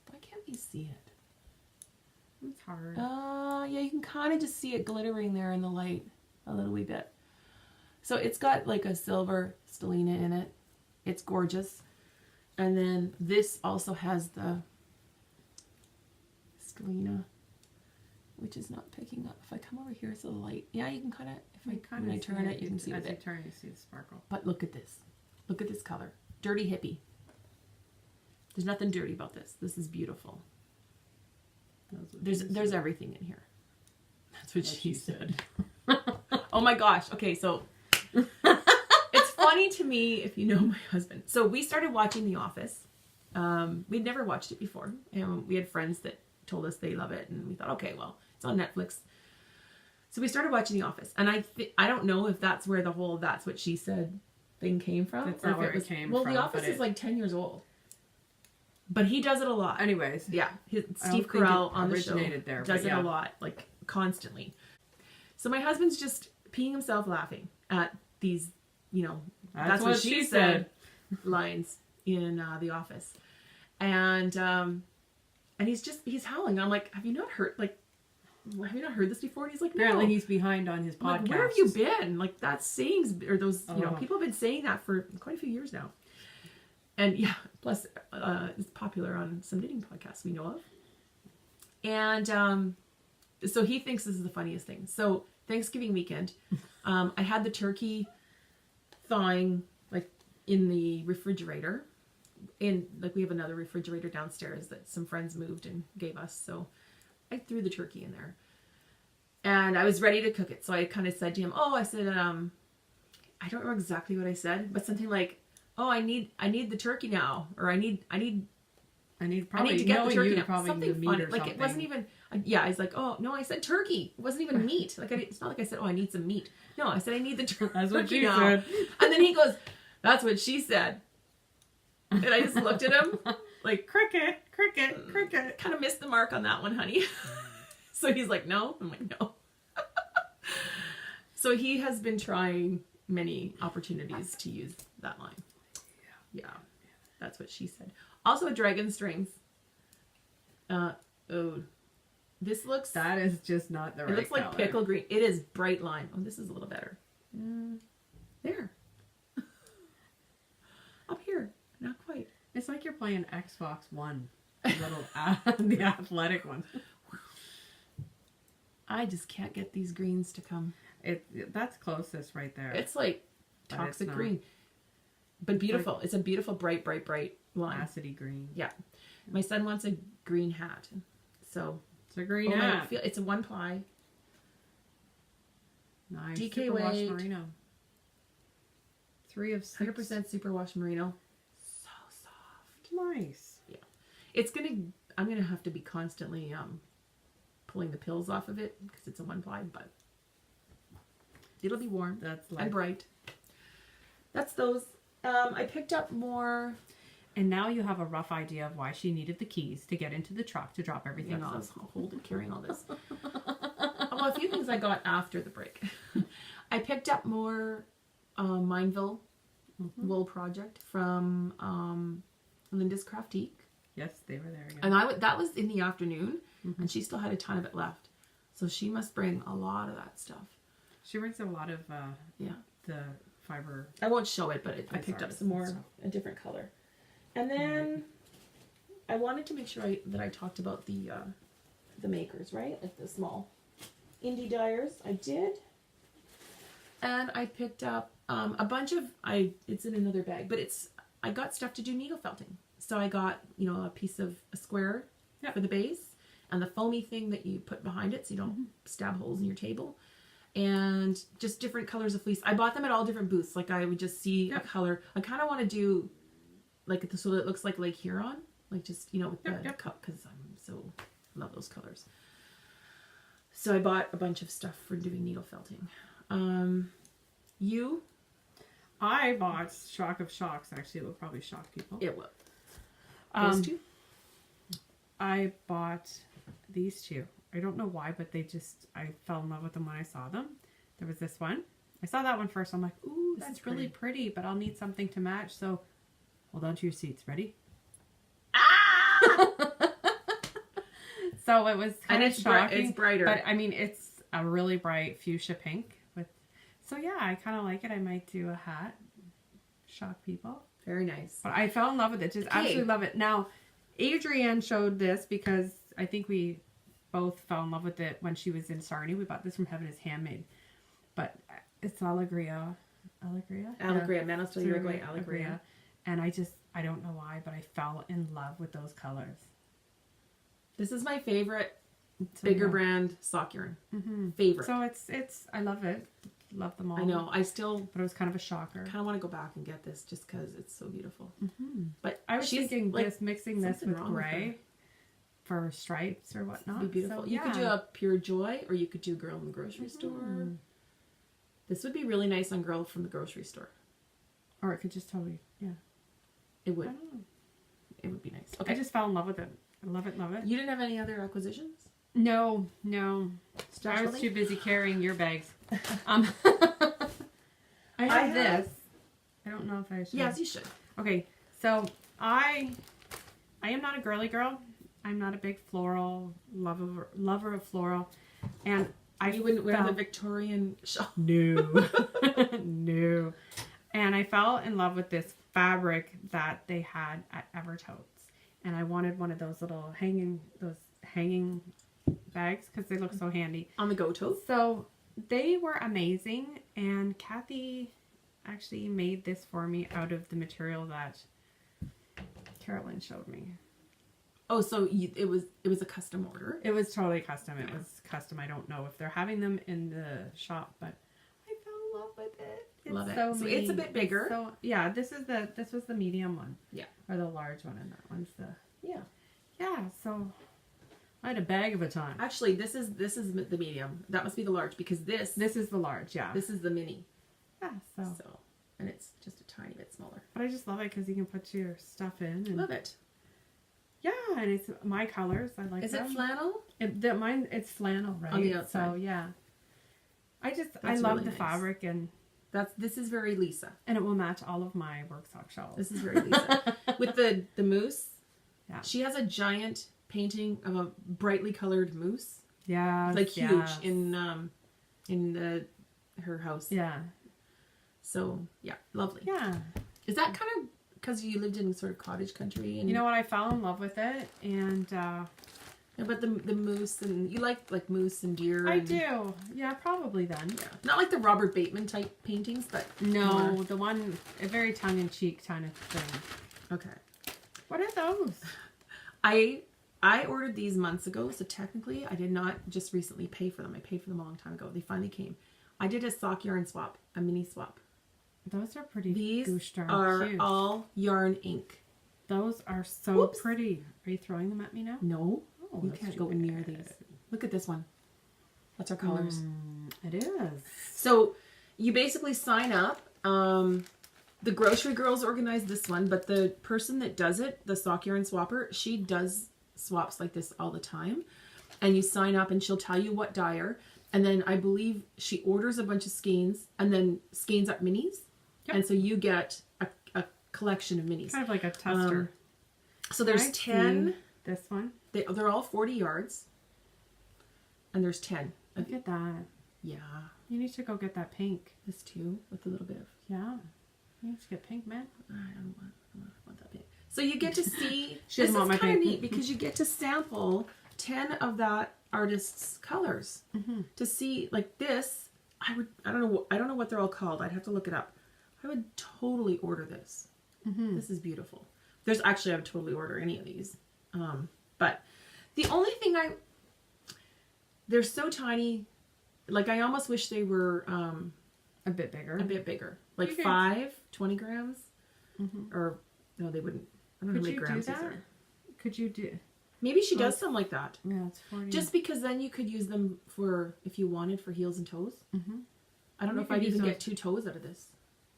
Why can't we see it? It's hard. Yeah, you can kind of just see it glittering there in the light a little wee bit. So it's got like a silver stellina in it. It's gorgeous. And then this also has the stellina, which is not picking up. If I come over here, it's a light. Yeah, you can kind of, when I turn it, you can see it. As you turn, you see the sparkle. But look at this. Look at this color. Dirty hippie. There's nothing dirty about this. This is beautiful. There's everything in here. That's what she said. Oh my gosh. Okay, so it's funny to me if you know my husband. So we started watching The Office. We'd never watched it before. And we had friends that told us they love it. And we thought, okay, well, it's on Netflix. So we started watching The Office. And I don't know if that's where the whole "that's what she said" thing came from. That's not where it came from. Well, The from, Office is like 10 years old. But he does it a lot. Anyways. Yeah. Steve Carell on the show does it a lot, like constantly. So my husband's just peeing himself laughing at these, that's what she said lines in The Office. And he's howling. I'm like, have you not heard this before? And he's like, no. Apparently he's behind on his podcast. Like, where have you been? Like, that sayings, or those, people have been saying that for quite a few years now. And yeah, plus it's popular on some knitting podcasts we know of. And so he thinks this is the funniest thing. So Thanksgiving weekend, I had the turkey thawing like in the refrigerator. We have another refrigerator downstairs that some friends moved and gave us. So I threw the turkey in there. And I was ready to cook it. So I kind of said to him, I said, I don't remember exactly what I said, but something like, I need the turkey now, or I need to get the turkey now. Something funny. Like it wasn't even. I was like, no, I said turkey. It wasn't even meat. Like it's not like I said, I need some meat. No, I said I need the turkey. That's what she now. said. And then he goes, "That's what she said." And I just looked at him like cricket. Kind of missed the mark on that one, honey. So he's like, "No." I'm like, "No." So he has been trying many opportunities to use that line. Yeah, that's what she said. Also, a Dragon Strings. This looks... That is just not the right color. It looks like pickle green. It is bright lime. Oh, this is a little better. There. Up here. Not quite. It's like you're playing Xbox One. The athletic one. I just can't get these greens to come. That's closest right there. It's like toxic green. But beautiful. It's a beautiful, bright line. Acidy green. Yeah. My son wants a green hat. So it's a green hat. It's a 1-ply. Nice. DK Superwash merino. 3 of 6. 100% superwash merino. So soft. Nice. Yeah. I'm gonna have to be constantly pulling the pills off of it because it's a 1-ply, but it'll be warm. That's and bright. That's those. I picked up more. And now you have a rough idea of why she needed the keys to get into the truck to drop everything off. I was carrying all this. Well, a few things I got after the break. I picked up more Mineville wool project from Linda's Craftique. Yes, they were there again. And that was in the afternoon, and she still had a ton of it left. So she must bring a lot of that stuff. She brings a lot of the fiber. I won't show it, but I picked up some more, a different color. And then I wanted to make sure that I talked about the makers, right? Like the small indie dyers. I did. And I picked up a bunch of, it's in another bag, but I got stuff to do needle felting. So I got, you know, a square for the base and the foamy thing that you put behind it so you don't stab holes in your table. And just different colors of fleece. I bought them at all different booths. Like I would just see a color. I kind of want to do like so that it looks like Lake Huron. Like just, you know, with the cup, because I love those colors. So I bought a bunch of stuff for doing needle felting. I bought Shock of Shocks. Actually, it will probably shock people. It will. Those two? I bought these two. I don't know why, but I fell in love with them when I saw them. There was this one. I saw that one first. I'm like, ooh, that's really pretty, but I'll need something to match. So hold on to your seats. Ready? Ah! So it was kind of shocking. It's brighter. But I mean, it's a really bright fuchsia pink. So yeah, I kind of like it. I might do a hat. Shock people. Very nice. But I fell in love with it. Just absolutely love it. Now, Adrienne showed this because I think we both fell in love with it when she was in Sarnia. We bought this from Heaven is Handmade. But it's Allegria. Allegria. Manos del Uruguay. Allegria. And I don't know why, but I fell in love with those colors. This is my favorite bigger brand sock yarn. Favorite. So it's I love it. Love them all. I know. But it was kind of a shocker. Kind of want to go back and get this just because it's so beautiful. But I was thinking mixing this with gray for stripes or whatnot. It'd be beautiful. So, you could do a Pure Joy, or you could do Girl in the Grocery Store. This would be really nice on Girl from the Grocery Store. Or it could just totally, It would. It would be nice. Okay. I just fell in love with it. I love it, love it. You didn't have any other acquisitions? No. I was too busy carrying your bags. I have this. I don't know if I should. Yes, you should. Okay, so I am not a girly girl. I'm not a big floral lover of floral, and you wouldn't wear the Victorian shawl. No, no. And I fell in love with this fabric that they had at Evertotes, and I wanted one of those little hanging bags because they look so handy on the go tote. So they were amazing, and Kathy actually made this for me out of the material that Carolyn showed me. Oh, so it was a custom order? It was totally custom. It was custom. I don't know if they're having them in the shop, but I fell in love with it. It's love it. So it's a bit bigger. So yeah, this was the medium one. Yeah. Or the large one, and that one's the yeah. So I had a bag of a time. Actually, this is the medium. That must be the large because this is the large. Yeah. This is the mini. Yeah. So and it's just a tiny bit smaller. But I just love it because you can put your stuff in. And love it. Yeah, and it's my colors. I like. Is it flannel? Mine, it's flannel, right? On the outside. So yeah. I love the fabric, and this is very Lisa, and it will match all of my work sock shawls. This is very Lisa with the moose. Yeah, she has a giant painting of a brightly colored moose. Yeah, like huge in her house. Yeah. So yeah, lovely. Yeah. Is that kind of because you lived in sort of cottage country? And you know what? I fell in love with it, and but the moose, and you like moose and deer. I do. Yeah, probably then. Yeah. Not like the Robert Bateman type paintings, but no, the one a very tongue in cheek kind of thing. Okay. What are those? I ordered these months ago, so technically I did not just recently pay for them. I paid for them a long time ago. They finally came. I did a sock yarn swap, a mini swap. Those are pretty. These are cute. All yarn ink. Those are so pretty. Are you throwing them at me now? No. Oh, you can't go near these. Look at this one. That's our colors. It is. So you basically sign up. The grocery girls organize this one, but the person that does it, the sock yarn swapper, she does swaps like this all the time. And you sign up and she'll tell you what dyer. And then I believe she orders a bunch of skeins and then skeins up minis. Yep. And so you get a collection of minis. Kind of like a tester. So there's 10. This one. They're all 40 yards. And there's 10. Look at that. Yeah. You need to go get that pink. This too, with a little bit of... Yeah. You need to get pink, man. I don't want that pink. So you get to see... This is kind of neat because you get to sample 10 of that artist's colors. Mm-hmm. To see, like this I don't know what they're all called. I'd have to look it up. I would totally order this. Mm-hmm. This is beautiful. I would totally order any of these. But the only thing they're so tiny. Like, I almost wish they were a bit bigger. A bit bigger. Like 20 grams. Mm-hmm. Or, no, they wouldn't. I don't know how many grams these are. Could you do... Maybe she does some like that. Yeah, it's 40. Just because then you could use them for, if you wanted, for heels and toes. Mm-hmm. I don't know if I'd even get 2 toes out of this.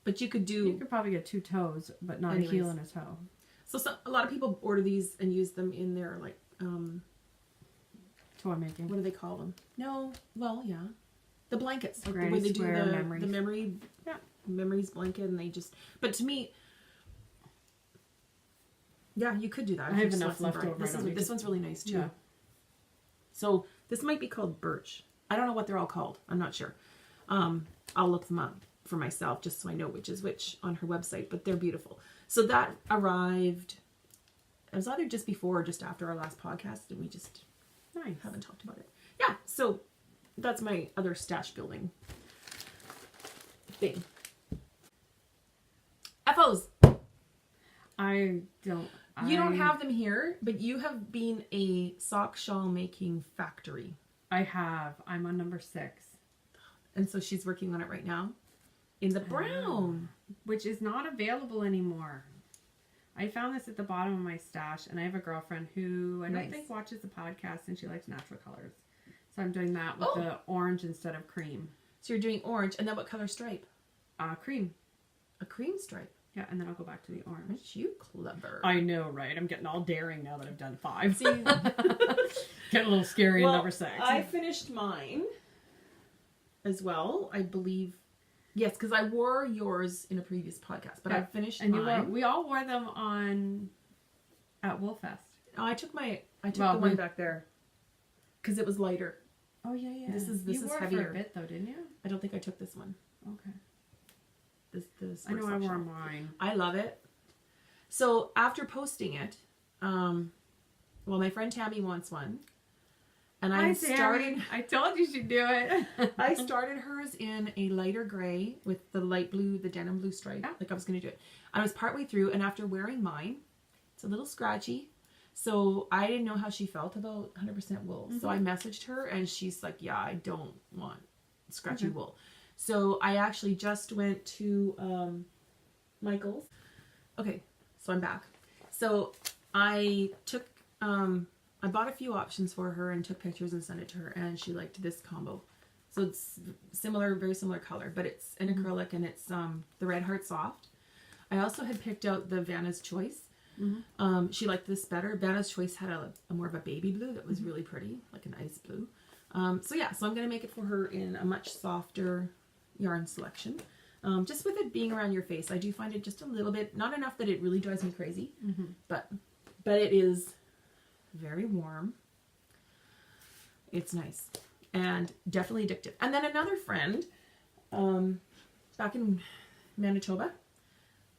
But you could do... You could probably get 2 toes, but not a heel and a toe. So a lot of people order these and use them in their, like... toy making. What do they call them? No, well, yeah. The blankets. Like Granny the way they do memories. the memory... Yeah. Memories blanket, and they just... But to me... Yeah, you could do that. I have enough left over. This one's really nice too. Yeah. So this might be called birch. I don't know what they're all called. I'm not sure. I'll look them up for myself just so I know which is which on her website. But they're beautiful. So that arrived. It was either just before or just after our last podcast, and we just haven't talked about it. Yeah. So that's my other stash building thing. FOs. You don't have them here, but you have been a sock shawl making factory. I have. I'm on number 6. And so she's working on it right now. In the brown. Which is not available anymore. I found this at the bottom of my stash, and I have a girlfriend who I don't think watches the podcast, and she likes natural colors. So I'm doing that with the orange instead of cream. So you're doing orange, and then what color stripe? Cream. A cream stripe? Yeah, and then I'll go back to the orange. Aren't you clever? I know, right? I'm getting all daring now that I've done 5. See? Getting a little scary in number 6. I finished mine as well, I believe. Yes, because I wore yours in a previous podcast, but I finished mine. We all wore them at Woolfest. Oh, I took the one back there because it was lighter. Oh yeah. This is you wore heavier. It for a bit though, didn't you? I don't think I took this one. Okay. This I know I wore mine. I love it. So after posting it, my friend Tammy wants one, and I told you she'd do it. I started hers in a lighter gray with the light blue, the denim blue stripe. Yeah. Like I was going to do it. I was partway through, and after wearing mine, it's a little scratchy. So I didn't know how she felt about 100% wool. Mm-hmm. So I messaged her, and she's like, "Yeah, I don't want scratchy wool." So I actually just went to Michael's. Okay, so I'm back. So I took, I bought a few options for her and took pictures and sent it to her, and she liked this combo. So it's very similar color, but it's an acrylic, and it's the Red Heart Soft. I also had picked out the Vanna's Choice. Mm-hmm. She liked this better. Vanna's Choice had a more of a baby blue that was really pretty, like an ice blue. So I'm going to make it for her in a much softer yarn selection. Just with it being around your face, I do find it just a little bit, not enough that it really drives me crazy, but it is very warm. It's nice and definitely addictive. And then another friend back in Manitoba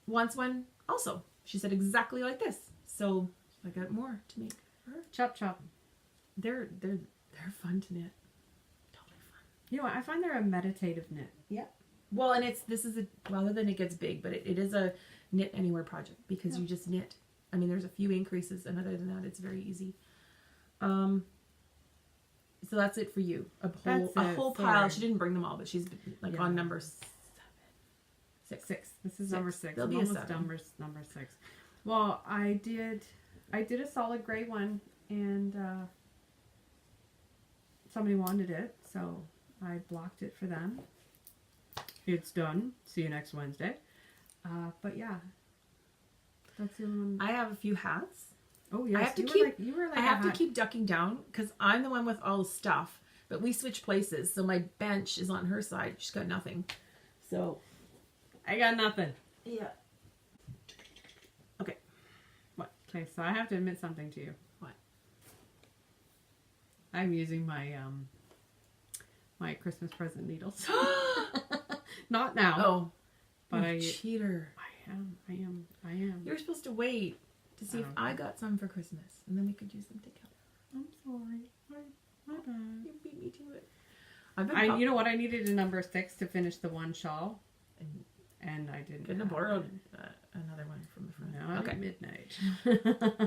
wants one also. She said exactly like this. So I got more to make for her. Chop chop. They're fun to knit. You know what? I find they're a meditative knit. Yeah. Well, and rather than it gets big, but it is a knit anywhere project because you just knit. I mean, there's a few increases, and other than that, it's very easy. So that's it for you. A whole pile. She didn't bring them all, but she's on number 6. This is number 6. There'll be almost a 7. Number 6. Well, I did a solid gray one, and somebody wanted it, so I blocked it for them. It's done. See you next Wednesday. But yeah, that's the one. I have a few hats. Oh yes, I have to keep ducking down because I'm the one with all the stuff. But we switch places, so my bench is on her side. She's got nothing. So I got nothing. Yeah. Okay. What? Okay, so I have to admit something to you. What? I'm using my my Christmas present needles. Not now. Oh, but you cheater! I am. You're supposed to wait to see if I got some for Christmas, and then we could use them together. I'm sorry. My bad. You beat me to it. You know what? I needed a number 6 to finish the one shawl, and I didn't. Couldn't have borrowed another one from a friend. Not at midnight.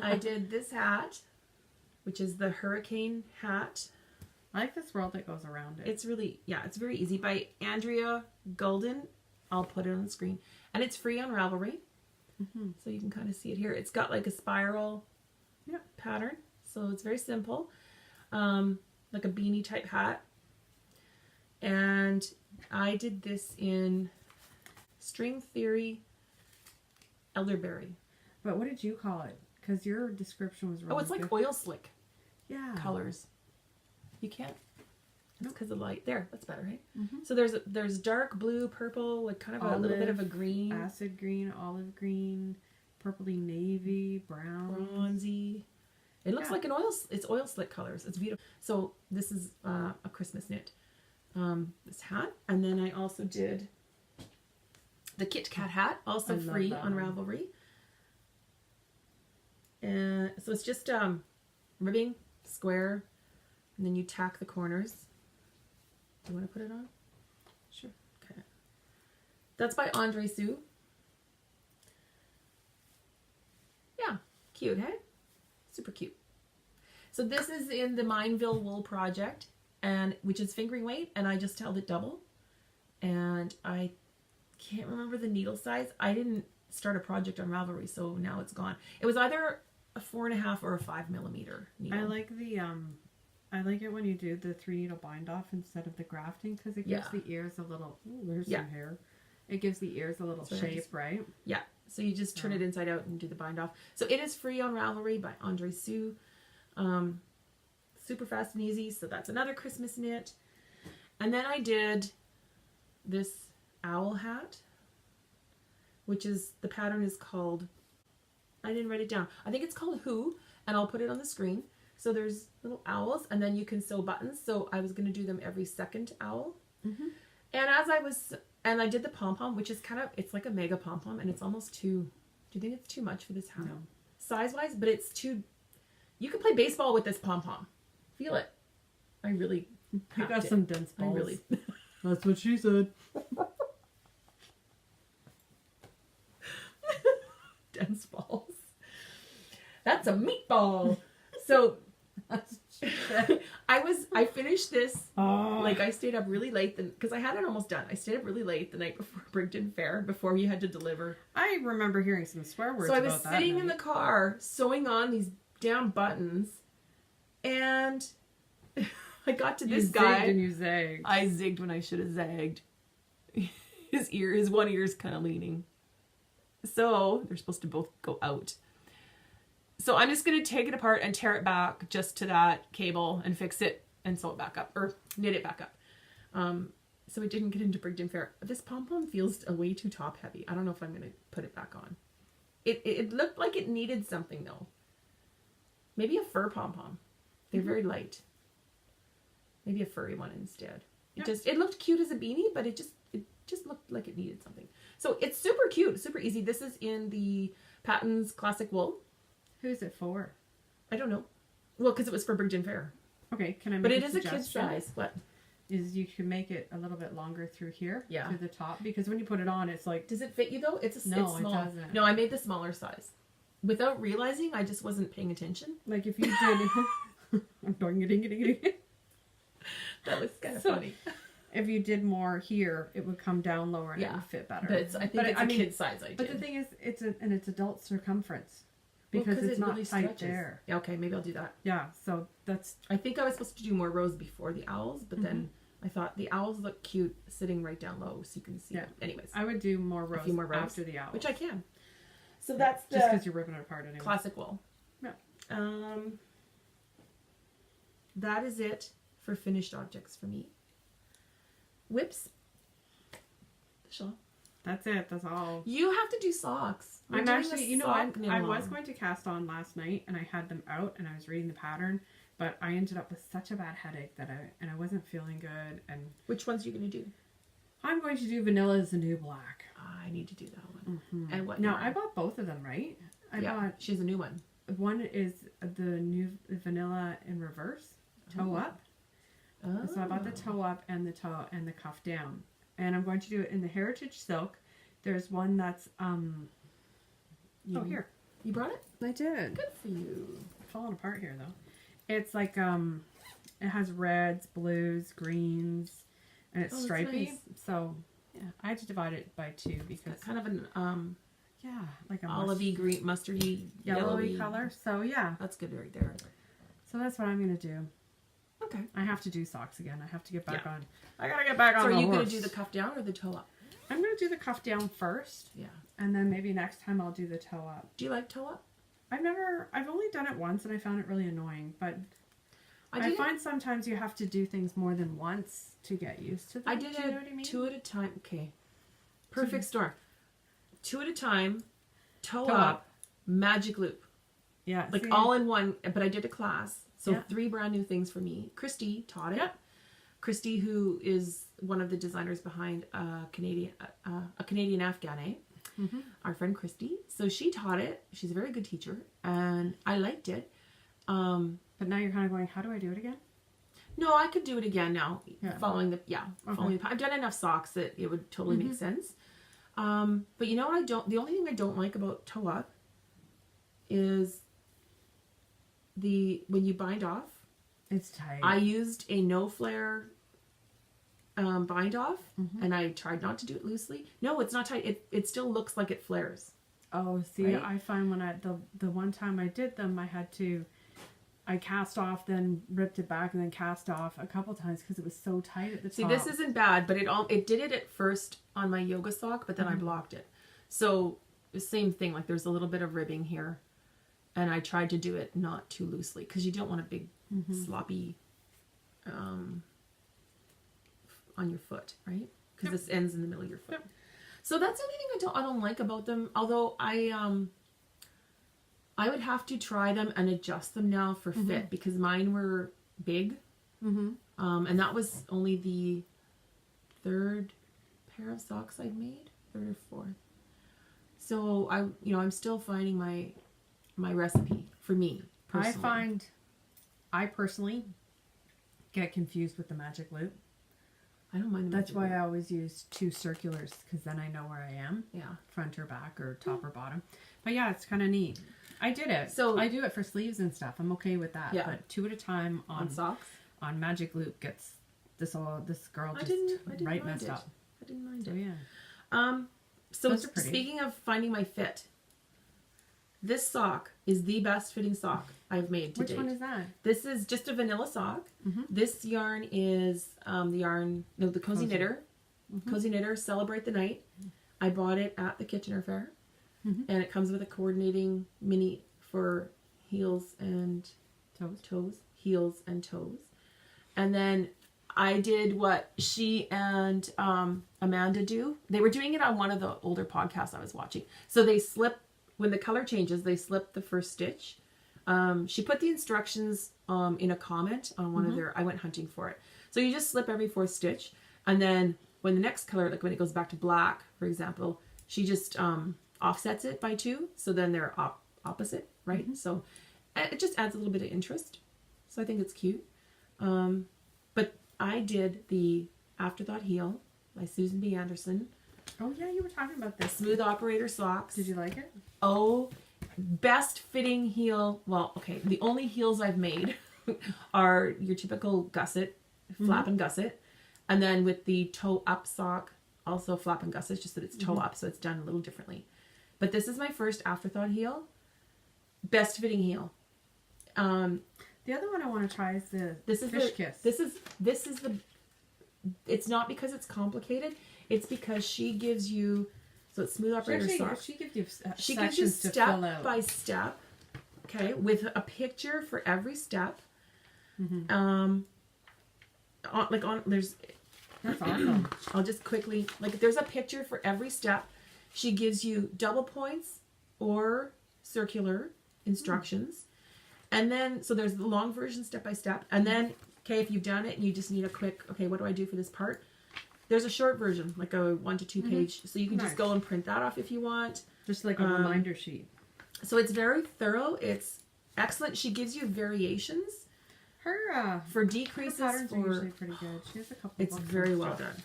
I did this hat, which is the hurricane hat. I like the swirl that goes around it. It's really, it's very easy. By Andrea Golden. I'll put it on the screen. And it's free on Ravelry. So you can kind of see it here. It's got like a spiral pattern. So it's very simple. Like a beanie type hat. And I did this in String Theory Elderberry. But what did you call it? Because your description was really it's like good. oil slick colors. You can't. It's because of light. There, that's better, right? So there's dark blue, purple, like kind of a little bit of a green. Acid green, olive green, purpley navy, brown. Bronzy. It looks like it's oil slick colors. It's beautiful. So this is a Christmas knit. This hat. And then I also did the Kit Kat hat, also free on Ravelry. And so it's just ribbing, square, and then you tack the corners. Do you want to put it on? Sure. Okay. That's by Andre Sue. Yeah, cute, hey? Super cute. So this is in the Mineville Wool Project, and which is fingering weight, and I just held it double. And I can't remember the needle size. I didn't start a project on Ravelry, so now it's gone. It was either a 4.5 or a 5 millimeter needle. I like the I like it when you do the 3 needle bind off instead of the grafting, because it gives the ears a little. Ooh, there's some hair. It gives the ears a little shape, right? Yeah. So you just turn it inside out and do the bind off. So it is free on Ravelry by Andre Sue. Super fast and easy. So that's another Christmas knit. And then I did this owl hat, which is, the pattern is called, I didn't write it down. I think it's called Who, and I'll put it on the screen. So there's little owls, and then you can sew buttons. So I was going to do them every second owl. And I did the pom-pom, which is kind of, it's like a mega pom-pom, and it's almost too, do you think it's too much for this hat? No. Size-wise, but it's too, you can play baseball with this pom-pom. Feel it. I really You got some dense balls. I really. That's what she said. Dense balls. That's a meatball. So I finished this, like I stayed up really late because I had it almost done. I stayed up really late the night before Bridgeton Fair, before we had to deliver. I remember hearing some swear words about that. So I was sitting in the car sewing on these damn buttons, and I got to this guy. Zigged and you zagged. I zigged when I should have zagged. His one ear's kind of leaning. So they're supposed to both go out. So I'm just going to take it apart and tear it back just to that cable and fix it and sew it back up, or knit it back up. So it didn't get into Brigden Fair. This pom-pom feels way too top heavy. I don't know if I'm going to put it back on. It looked like it needed something though. Maybe a fur pom-pom. They're very light. Maybe a furry one instead. It looked cute as a beanie, but it just looked like it needed something. So it's super cute, super easy. This is in the Patton's Classic Wool. Who's it for? I don't know. Well, because it was for Brigden Fair. Okay, can I make But a it is a suggestion? kid's size. What? Is you can make it a little bit longer through here, Yeah. to the top, because when you put it on, it's like... Does it fit you though? It's No, it's small. it doesn't. No, I made the smaller size. Without realizing, I just wasn't paying attention. Like if you did... That was kind of So, funny. If you did more here, it would come down lower and it would fit better. But I think it's a kid size I did. But the thing is, it's adult circumference. Because it's not really tight stretches. there. Yeah, okay, maybe I'll do that. Yeah, so that's... I think I was supposed to do more rows before the owls, but then I thought the owls look cute sitting right down low so you can see them. Anyways. I would do more rows, a few more rows after the owls. Which I can. So that's the... Just because you're ripping it apart anyway. Classic wool. Yeah. That is it for finished objects for me. Whips. The shawl. That's it. That's all. You have to do socks. I'm actually, you know, I was going to cast on last night and I had them out and I was reading the pattern, but I ended up with such a bad headache that I wasn't feeling good. And which ones are you going to do? I'm going to do Vanilla is the New Black. I need to do that one. Mm-hmm. And what? Now I bought both of them, right? She has a new one. One is the new Vanilla in reverse, toe up, Oh. So I bought the toe up and the cuff down. And I'm going to do it in the Heritage Silk. There's one that's, here. You brought it? I did. Good for you. Falling apart here, though. It's like, it has reds, blues, greens, and it's stripy. Nice. So, yeah, I had to divide it by 2 because... Kind of an, like a olivey, green, mustardy, yellowy color. So, yeah. That's good right there. So that's what I'm going to do. Okay. I have to do socks again. I have to get back on. I gotta get back on. So are you going to do the cuff down or the toe up? I'm going to do the cuff down first. Yeah. And then maybe next time I'll do the toe up. Do you like toe up? I've only done it once and I found it really annoying, but I find sometimes you have to do things more than once to get used to them. I did it 2 at a time. Okay. Perfect storm. 2 at a time, toe up, magic loop. Yeah. Like all in one, but I did a class. So 3 brand new things for me. Christy taught it. Yep. Christy, who is one of the designers behind a Canadian Afghane, our friend Christy. So she taught it. She's a very good teacher, and I liked it. But now you're kind of going, how do I do it again? No, I could do it again now. Yeah. Following the following the, I've done enough socks that it would totally make sense. But you know what the only thing I don't like about toe up is when you bind off. It's tight. I used a no flare bind off, and I tried not to do it loosely. No, it's not tight. It still looks like it flares. Oh, see, right? I find when the one time I did them, I cast off, then ripped it back, and then cast off a couple times because it was so tight at the top. See, this isn't bad, but it did it at first on my yoga sock, but then I blocked it. So the same thing, like there's a little bit of ribbing here, and I tried to do it not too loosely because you don't want a big sloppy on your foot, right? Because this ends in the middle of your foot. Yep. So that's the only thing I don't like about them. Although I would have to try them and adjust them now for fit because mine were big, and that was only the 3rd pair of socks I've made, 3rd or 4th. So I'm still finding my recipe for me personally. I personally get confused with the magic loop. I don't mind the That's why I always use 2 circulars because then I know where I am. Yeah. Front or back or top or bottom. But yeah, it's kind of neat. I did it. So I do it for sleeves and stuff. I'm okay with that. Yeah. But 2 at a time on socks. On magic loop gets this girl just right messed up. I didn't mind it. Yeah. So speaking of finding my fit, this sock is the best fitting sock I've made to date. Which one is that? This is just a vanilla sock. This yarn is the Cozy Knitter. Cozy Knitter Celebrate the Night. I bought it at the Kitchener Fair. And it comes with a coordinating mini for heels and toes. Heels and toes. And then I did what she and Amanda do. They were doing it on one of the older podcasts I was watching. So they slip, when the color changes, they slip the first stitch. She put the instructions in a comment on one of their, I went hunting for it. So you just slip every 4th stitch. And then when the next color, like when it goes back to black, for example, she just offsets it by 2. So then they're opposite, right? So it just adds a little bit of interest. So I think it's cute. But I did the Afterthought Heel by Susan B. Anderson. Oh yeah, you were talking about this. Smooth operator socks. Did you like it? Oh, best fitting heel. Well, okay, the only heels I've made are your typical gusset, flap and gusset. And then with the toe up sock, also flap and gusset, just that it's toe up, so it's done a little differently. But this is my first Afterthought heel. Best fitting heel. The other one I want to try is the Fish Kiss. This is the. It's not because it's complicated. It's because she gives you. So it's smooth operator socks. She gives you. She gives you step by step. Okay, with a picture for every step. There's. That's awesome. I'll just quickly there's a picture for every step. She gives you double points or circular instructions. And then, so there's the long version step by step. And then, okay, if you've done it and you just need a quick, okay, what do I do for this part? There's a short version, like a 1 to 2 page. So you can just go and print that off if you want. Just like a reminder sheet. So it's very thorough. It's excellent. She gives you variations. Her decreases patterns are for usually pretty good. She has a couple. it's very well done.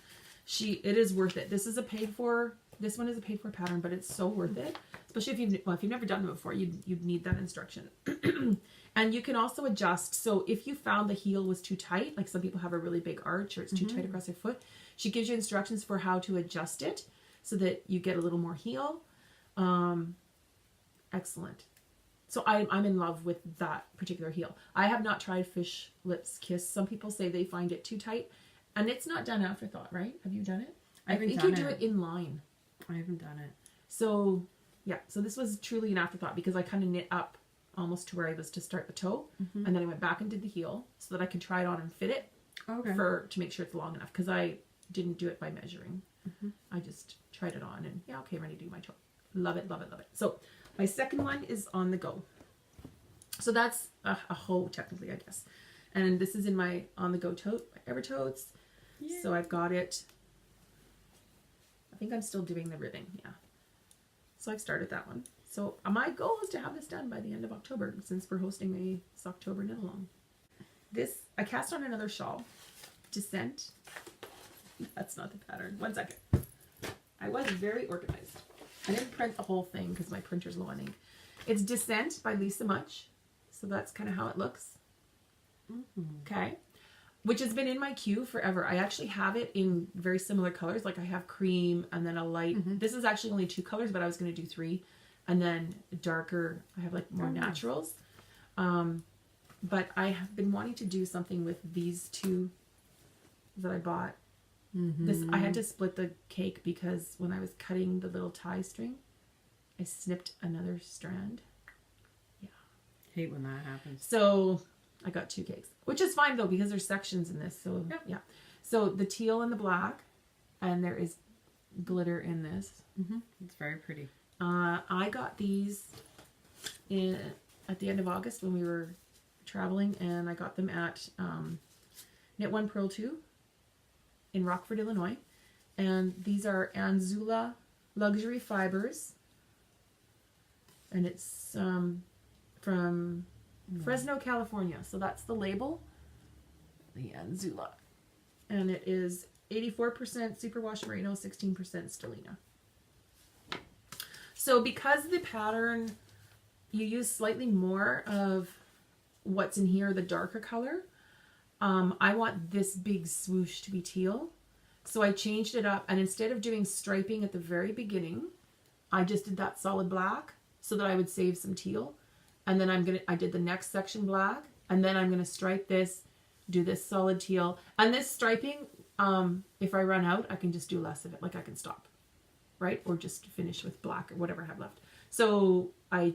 It is worth it. This one is a paid for pattern, but it's so worth it. Especially if you've never done it before, you'd need that instruction. And you can also adjust. So if you found the heel was too tight, like some people have a really big arch or it's too tight across their foot, she gives you instructions for how to adjust it so that you get a little more heel. Excellent. So I'm in love with that particular heel. I have not tried Fish Lips Kiss. Some people say they find it too tight, and it's not done afterthought, right? Have you done it? I think you do it in line. I haven't done it. So yeah, so this was truly an afterthought because I kind of knit up almost to where I was to start the toe, and then I went back and did the heel so that I could try it on and fit it to make sure it's long enough because I didn't do it by measuring. I just tried it on and yeah, okay, ready to do my toe. Love it, love it, love it. So my second one is on the go. So that's a hoe technically, I guess. And this is in my on the go tote, my Evertotes. Yay. So I've got it. I think I'm still doing the ribbing, yeah. So I've started that one. So my goal is to have this done by the end of October since we're hosting a Socktober knit along. This, I cast on another shawl. Descent. That's not the pattern. One second. I was very organized. I didn't print the whole thing because my printer's low on ink. It's Descent by Lisa Much. So that's kind of how it looks. Okay. Which has been in my queue forever. I actually have it in very similar colors. Like I have cream and then a light. This is actually only 2 colors, but I was going to do 3. And then darker. I have like more naturals. But I have been wanting to do something with these 2 that I bought. This I had to split the cake because when I was cutting the little tie string, I snipped another strand. Yeah. Hate when that happens. So I got 2 cakes, which is fine though because there's sections in this. So yeah. So the teal and the black, and there is glitter in this. It's very pretty. I got these at the end of August when we were traveling, and I got them at Knit One Purl Two in Rockford, Illinois. And these are Anzula Luxury Fibers. And it's from Fresno, California. So that's the label. The Anzula. And it is 84% superwash merino, 16% stellina. So because the pattern, you use slightly more of what's in here, the darker color, I want this big swoosh to be teal. So I changed it up, and instead of doing striping at the very beginning, I just did that solid black so that I would save some teal. And then I did the next section black, and then I'm gonna stripe this, do this solid teal. And this striping, if I run out, I can just do less of it. Like I can stop, right? Or just finish with black or whatever I have left. So I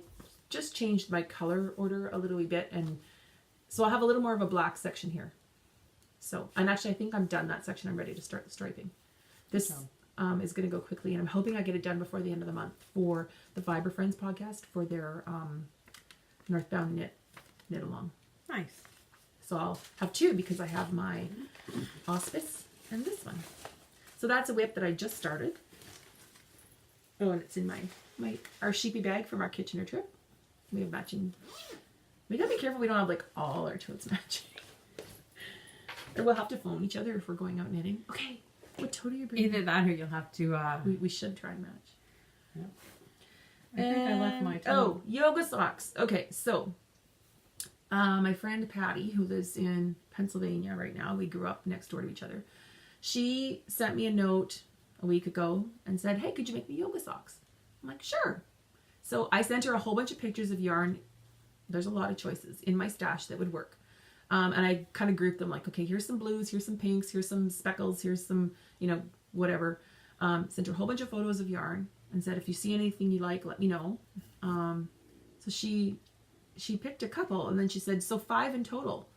just changed my color order a little wee bit, and so I'll have a little more of a black section here. So, and actually I think I'm done that section. I'm ready to start the striping. This is going to go quickly, and I'm hoping I get it done before the end of the month for the Fiber Friends podcast for their Northbound knit along. Nice. So I'll have 2 because I have my auspice and this one. So that's a whip that I just started. Oh, and it's in our sheepy bag from our Kitchener trip. We have matching. We gotta be careful we don't have like all our totes matching. Or we'll have to phone each other if we're going out knitting. Okay, what tote are you bringing? Either that or you'll have to... We should try and match. Yep. I think I left my tote. Oh, yoga socks. Okay, so my friend Patty, who lives in Pennsylvania right now, we grew up next door to each other. She sent me a note a week ago and said, hey, could you make me yoga socks? I'm like, sure. So I sent her a whole bunch of pictures of yarn. There's a lot of choices in my stash that would work. And I kind of grouped them like, okay, here's some blues, here's some pinks, here's some speckles, here's some, whatever. Sent her a whole bunch of photos of yarn and said, if you see anything you like, let me know. So she picked a couple, and then she said, so 5 in total.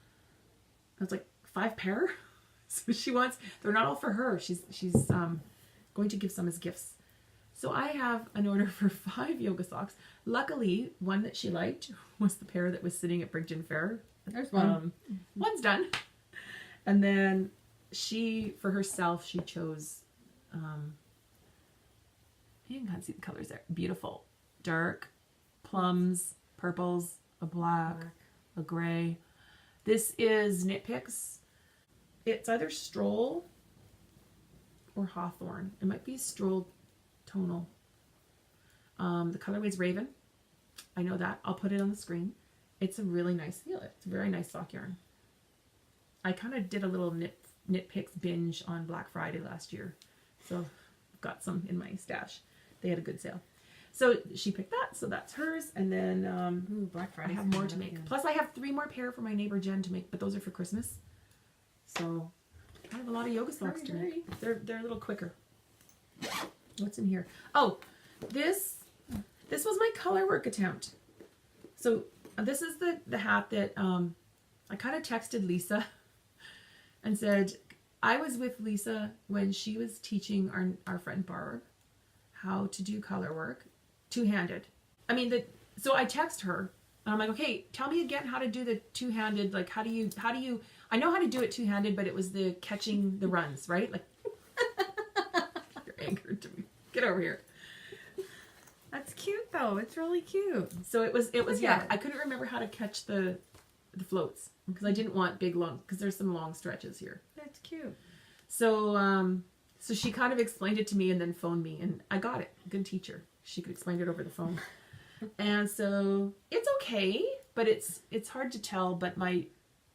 I was like, 5 pair? So she wants, they're not all for her. She's going to give some as gifts. So I have an order for 5 yoga socks. Luckily, one that she liked was the pair that was sitting at Brigden Fair. There's one. One's done. And then for herself, she chose, you can kind of see the colors there. Beautiful. Dark, plums, purples, a black, a gray. This is Knit Picks. It's either Stroll or Hawthorn. It might be Stroll Tonal. The colorway is Raven. I know that. I'll put it on the screen. It's a really nice feel. It's a very nice sock yarn. I kind of did a little Knit Picks binge on Black Friday last year. So I've got some in my stash. They had a good sale. So she picked that, so that's hers. And then Black Friday. I have more to make. Plus I have 3 more pair for my neighbor Jen to make, but those are for Christmas. So I have a lot of yoga socks to make. They're a little quicker. What's in here? Oh, this was my color work attempt. So this is the hat that I kind of texted Lisa and said, I was with Lisa when she was teaching our friend Barb how to do color work two-handed. So I text her and I'm like, okay, tell me again how to do the two-handed, like how do you, I know how to do it two-handed, but it was the catching the runs, right? Like, you're angered to me. Get over here. That's cute though. It's really cute. So it was yeah. I couldn't remember how to catch the floats because I didn't want big long, because there's some long stretches here. That's cute. So so she kind of explained it to me and then phoned me and I got it. Good teacher. She could explain it over the phone. And so it's okay, but it's hard to tell, but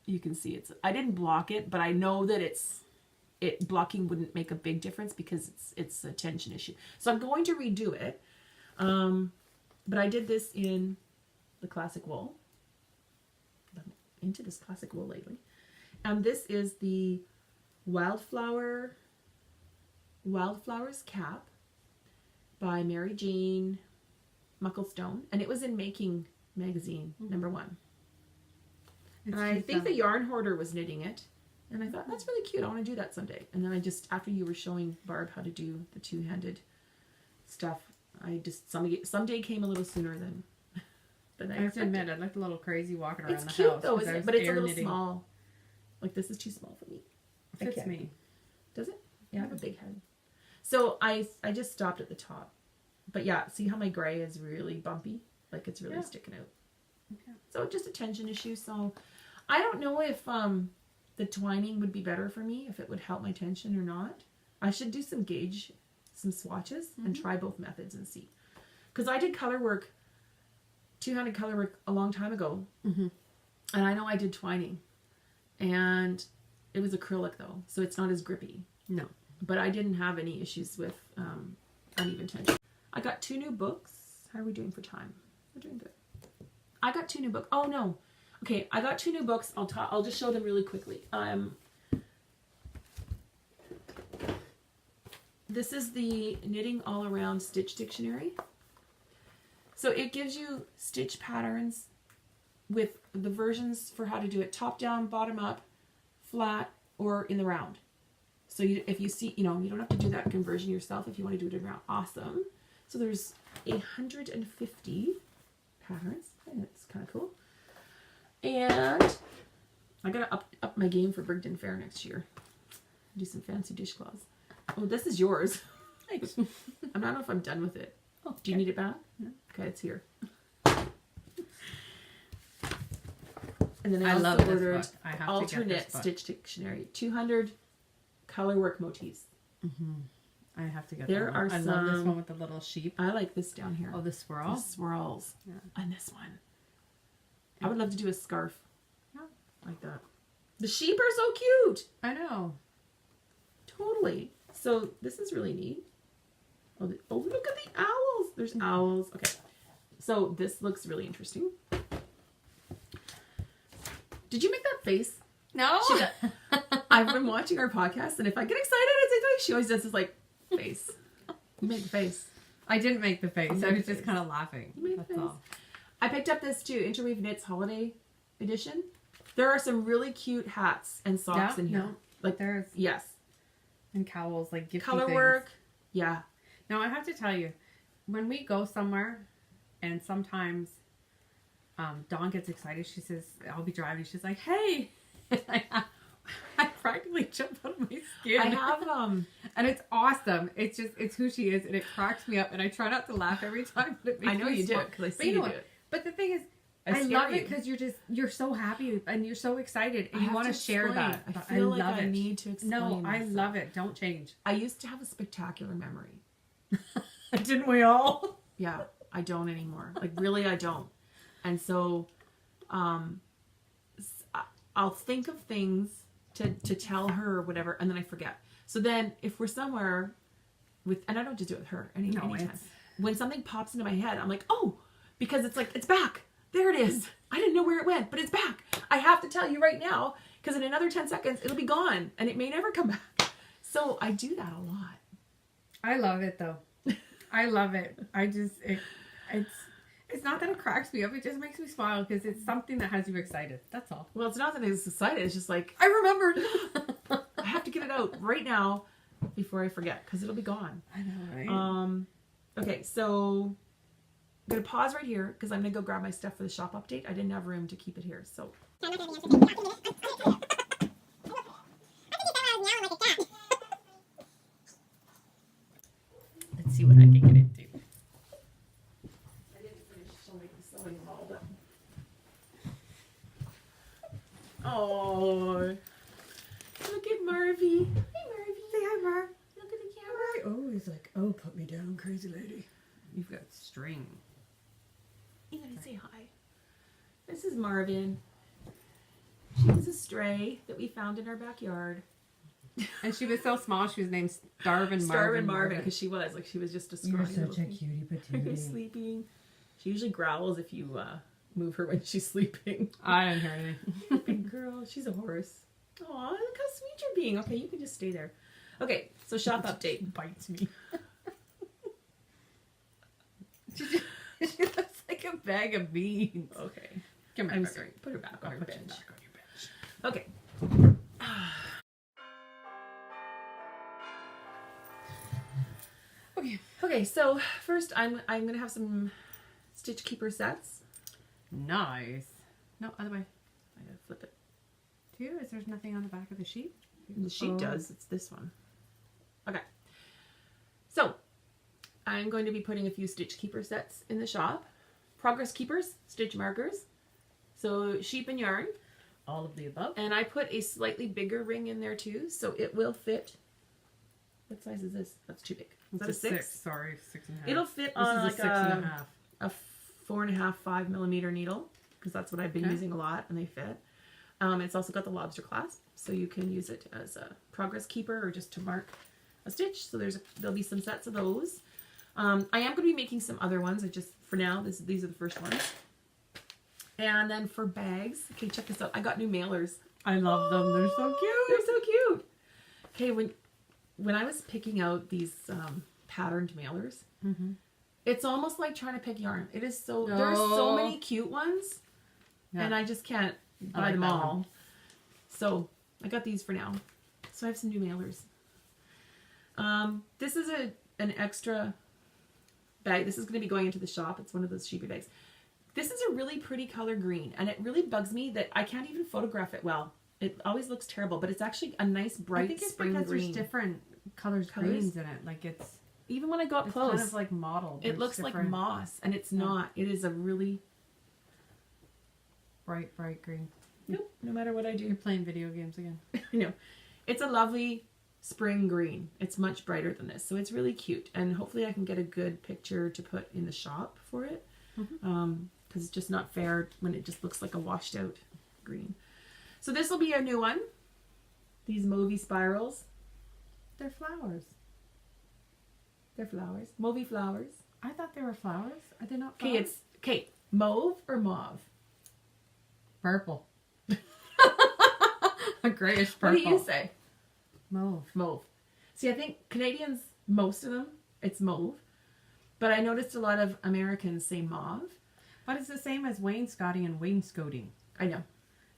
you can see I didn't block it, but I know that blocking wouldn't make a big difference because it's a tension issue. So I'm going to redo it. But I did this in the classic wool. I'm into this classic wool lately. And this is the Wildflowers Cap by Mary Jane Mucklestone. And it was in Making magazine, #1. And I think the Yarn Hoarder was knitting it. And I thought, that's really cute. I want to do that someday. And then after you were showing Barb how to do the two-handed stuff, someday came a little sooner than I have to admit, I looked a little crazy walking around the house. It's cute though, isn't it? But it's a little small. Like this is too small for me. Fits me. Does it? Yeah, I have a big head. So I just stopped at the top. But yeah, see how my gray is really bumpy? Like it's really sticking out. Okay. So just a tension issue. So I don't know if the twining would be better for me, if it would help my tension or not. I should do some swatches and try both methods and see. Because I did color work, two-handed color work a long time ago. And I know I did twining. And it was acrylic though, so it's not as grippy. No. But I didn't have any issues with uneven tension. I got 2 new books. How are we doing for time? We're doing good. I got 2 new books. Oh no. Okay, I got 2 new books. I'll just show them really quickly. This is the Knitting All Around Stitch Dictionary. So it gives you stitch patterns with the versions for how to do it top down, bottom up, flat, or in the round. So if you see, you don't have to do that conversion yourself if you want to do it in round. Awesome. So there's 150 patterns. That's kind of cool. And I gotta up my game for Brigden Fair next year. Do some fancy dishcloths. Oh, this is yours. Thanks. I don't know if I'm done with it. Oh, do you need it back? No. Okay, it's here. And then I also ordered Alternate Stitch Dictionary, 200 color work motifs. I have to get there. There are I love this one with the little sheep. I like this down here. Oh, the swirl? The swirls. Yeah. And this one. I would love to do a scarf. Yeah. Like that. The sheep are so cute. I know. Totally. So this is really neat. Oh, look at the owls. There's owls. Okay. So this looks really interesting. Did you make that face? No. I've been watching our podcast, and if I get excited, she always does this like face. You made the face. I didn't make the face. I was just kind of laughing. You made the face. All. I picked up this too, Interweave Knits Holiday Edition. There are some really cute hats and socks in here. No, like there's and cowls, like gifty color things. Work. Yeah. Now I have to tell you, when we go somewhere, and sometimes Dawn gets excited. She says, "I'll be driving." She's like, "Hey." I practically jump out of my skin. I have and it's awesome. It's who she is, and it cracks me up. And I try not to laugh every time. But it makes I know me you do smile. it because I see you do it. But the thing is, I love it because you're so happy and you're so excited and you want to share that. I feel like I need to explain. No, I love it. Don't change. I used to have a spectacular memory. Didn't we all? Yeah, I don't anymore. Like really, I don't. And so, I'll think of things to tell her or whatever, and then I forget. So then, if we're somewhere with, and I don't just do it with her anytime. When something pops into my head, I'm like, oh, because it's like it's back. There it is. I didn't know where it went, but it's back. I have to tell you right now because in another 10 seconds it'll be gone and it may never come back. So I do that a lot. I love it though. I love it. It's not that it cracks me up. It just makes me smile because it's something that has you excited. That's all. Well, it's not that it's excited. It's just like, I remembered. I have to get it out right now before I forget because it'll be gone. I know, right? Okay, so I'm going to pause right here because I'm going to go grab my stuff for the shop update. I didn't have room to keep it here, so. Let's see what I can get into. I didn't finish sewing them all, but. Oh, look at Marvy. Hey, Marvy. Say hi, Marv. Look at the camera. Oh, he's like, oh, put me down, crazy lady. You've got string. You gotta say hi. This is Marvin. She was a stray that we found in our backyard. And she was so small, she was named Starvin' Marvin, because she was just a scrawny. You're such a cutie patootie. Sleeping. She usually growls if you move her when she's sleeping. I didn't hear anything. Big girl, she's a horse. Aw, look how sweet you're being. Okay, you can just stay there. Okay, so shop update. Bites me. She looks like a bag of beans. Okay. Come here. I'm sorry. Put her back on her bench. Okay. Okay, so first I'm gonna have some Stitch Keeper sets. Nice. No, other way. I gotta flip it. Too? Is there nothing on the back of the sheet? The sheet does. It's this one. Okay. So I'm going to be putting a few Stitch Keeper sets in the shop. Progress Keepers, stitch markers. So sheep and yarn. All of the above. And I put a slightly bigger ring in there too, so it will fit. What size is this? That's too big. Is that a 6? Sorry, 6.5. It'll fit this on is like a 6.5. A 4.5, 5 millimeter needle, because that's what I've been using a lot, and they fit. It's also got the lobster clasp, so you can use it as a progress keeper or just to mark a stitch. So there'll be some sets of those. I am going to be making some other ones. For now, these are the first ones. And then for bags, okay, check this out. I got new mailers. I love them. They're so cute. They're so cute. Okay, when I was picking out these patterned mailers, it's almost like trying to pick yarn. It is so, there's so many cute ones, and I just can't buy them all. One. So I got these for now. So I have some new mailers. This is an extra bag. This is going to be going into the shop. It's one of those sheepy bags. This is a really pretty color green, and it really bugs me that I can't even photograph it well. It always looks terrible, but it's actually a nice bright spring green. I think it's because there's different colors greens in it. Like it's even when I go up close, kind of like mottled. It looks like moss, and it's not. It is a really bright green. Nope. No matter what I do, you're playing video games again. I know. It's a lovely spring green. It's much brighter than this, so it's really cute. And hopefully, I can get a good picture to put in the shop for it. Because it's just not fair when it just looks like a washed out green. So this will be a new one. These mauvey spirals. They're flowers. They're flowers. Mauvey flowers. I thought they were flowers. Are they not flowers? Okay, mauve or mauve? Purple. A grayish purple. What do you say? Mauve. Mauve. See, I think Canadians, most of them, it's mauve. But I noticed a lot of Americans say mauve. But it's the same as wainscoting and wainscoting. I know.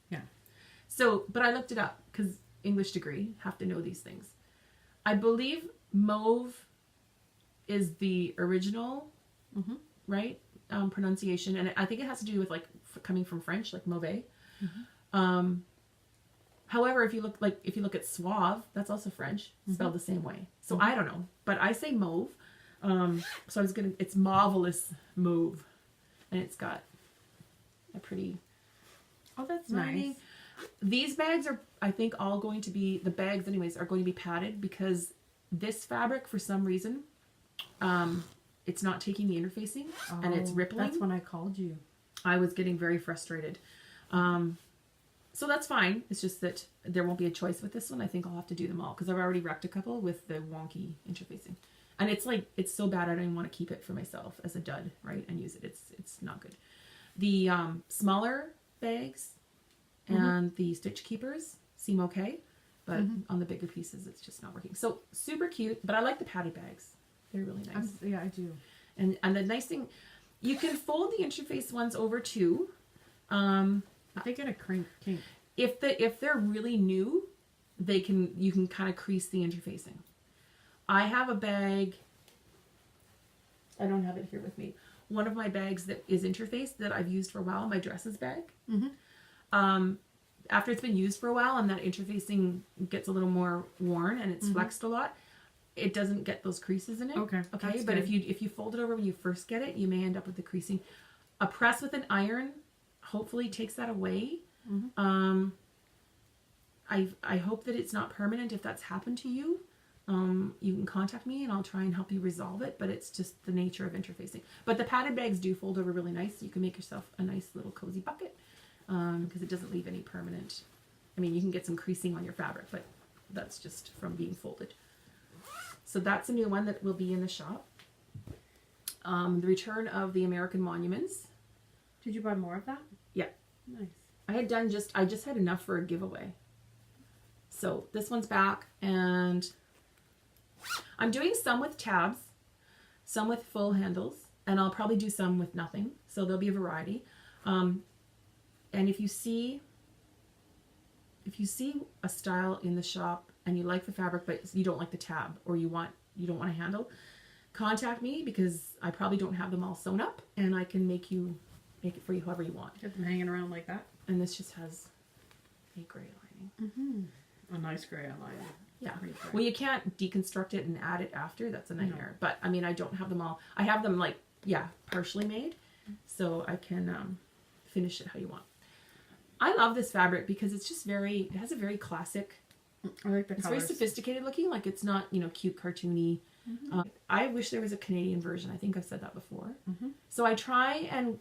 Yeah. So, but I looked it up because English degree, have to know these things. I believe mauve is the original, right, pronunciation. And I think it has to do with like coming from French, like mauvais. However, if you look at suave, that's also French, spelled the same way. So I don't know, but I say mauve. So it's marvelous mauve. And it's got a pretty Oh, that's lining. nice. These bags are, I think, all going to be, the bags anyways, are going to be padded because this fabric, for some reason, it's not taking the interfacing and it's rippling. That's when I called you. I was getting very frustrated. So that's fine. It's just that there won't be a choice with this one. I think I'll have to do them all because I've already wrecked a couple with the wonky interfacing. And it's like, it's so bad I don't even want to keep it for myself as a dud, right? And use it. It's not good. The smaller bags and the stitch keepers seem okay, but on the bigger pieces it's just not working. So super cute, but I like the padded bags. They're really nice. Yeah, I do. And the nice thing, you can fold the interface ones over too. But they get a kink. If they're really new, you can kind of crease the interfacing. I have a bag, I don't have it here with me. One of my bags that is interfaced that I've used for a while, my dresses bag. After it's been used for a while and that interfacing gets a little more worn and it's flexed a lot, it doesn't get those creases in it. Okay. But if you fold it over when you first get it, you may end up with the creasing. A press with an iron hopefully takes that away. I hope that it's not permanent. If that's happened to you, you can contact me and I'll try and help you resolve it, but it's just the nature of interfacing. But the padded bags do fold over really nice. You can make yourself a nice little cozy bucket because it doesn't leave any permanent. I mean, you can get some creasing on your fabric, but that's just from being folded. So that's a new one that will be in the shop. The return of the American monuments. Did you buy more of that? Yeah. Nice. I just had enough for a giveaway. So this one's back, and I'm doing some with tabs, some with full handles, and I'll probably do some with nothing. So there'll be a variety. And if you see a style in the shop and you like the fabric but you don't like the tab, or you don't want a handle, contact me because I probably don't have them all sewn up, and I can make it for you however you want. Get them hanging around like that. And this just has a gray lining. A nice gray lining. Yeah. Well, you can't deconstruct it and add it after. That's a nightmare. No. But I mean, I don't have them all. I have them partially made, so I can finish it how you want. I love this fabric because it's just it has a very classic. I like the colors. It's very sophisticated looking. Like it's not cute cartoony. I wish there was a Canadian version. I think I've said that before. So I try, and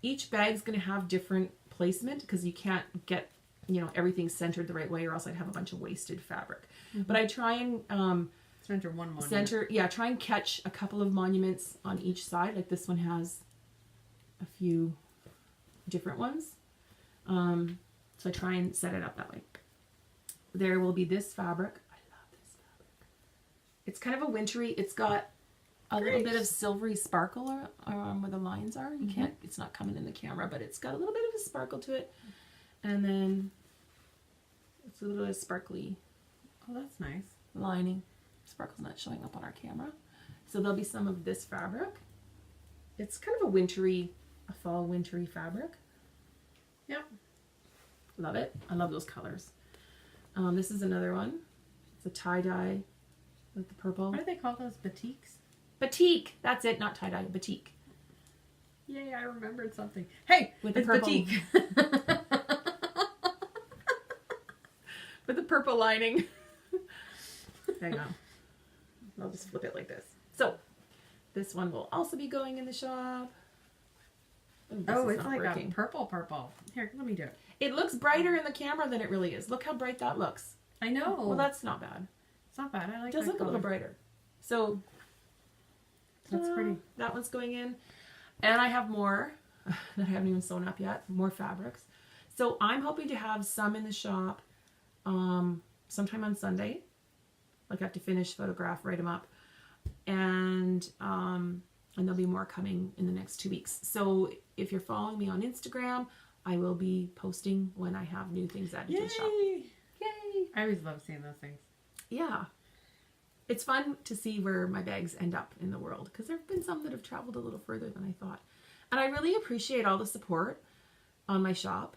each bag's going to have different placement because you can't get everything centered the right way, or else I'd have a bunch of wasted fabric. But I try and center one monument. Try and catch a couple of monuments on each side. Like this one has a few different ones. So I try and set it up that way. There will be this fabric. I love this fabric. It's kind of a wintry. It's got a little bit of silvery sparkle where the lines are. You can't. It's not coming in the camera, but it's got a little bit of a sparkle to it. And then it's a little bit of sparkly. Oh, that's nice. Lining. Sparkle's not showing up on our camera. So there'll be some of this fabric. It's kind of a fall wintry fabric. Yep. Love it. I love those colors. This is another one. It's a tie-dye with the purple. What do they call those? Batiks? Batik. That's it. Not tie-dye. Batik. Yay, I remembered something. Hey, with the purple. Batik. With the purple lining. Hang on. I'll just flip it like this. So, this one will also be going in the shop. Oh, it's like a purple. Here, let me do it. It looks brighter in the camera than it really is. Look how bright that looks. I know. Well, that's not bad. It's not bad. I like it. It does look a little brighter. So, that's pretty. That one's going in. And I have more that I haven't even sewn up yet. More fabrics. So, I'm hoping to have some in the shop sometime on Sunday. Like I have to finish, photograph, write them up. And there'll be more coming in the next 2 weeks. So if you're following me on Instagram, I will be posting when I have new things added to the shop. Yay! I always love seeing those things. Yeah. It's fun to see where my bags end up in the world, because there have been some that have traveled a little further than I thought. And I really appreciate all the support on my shop.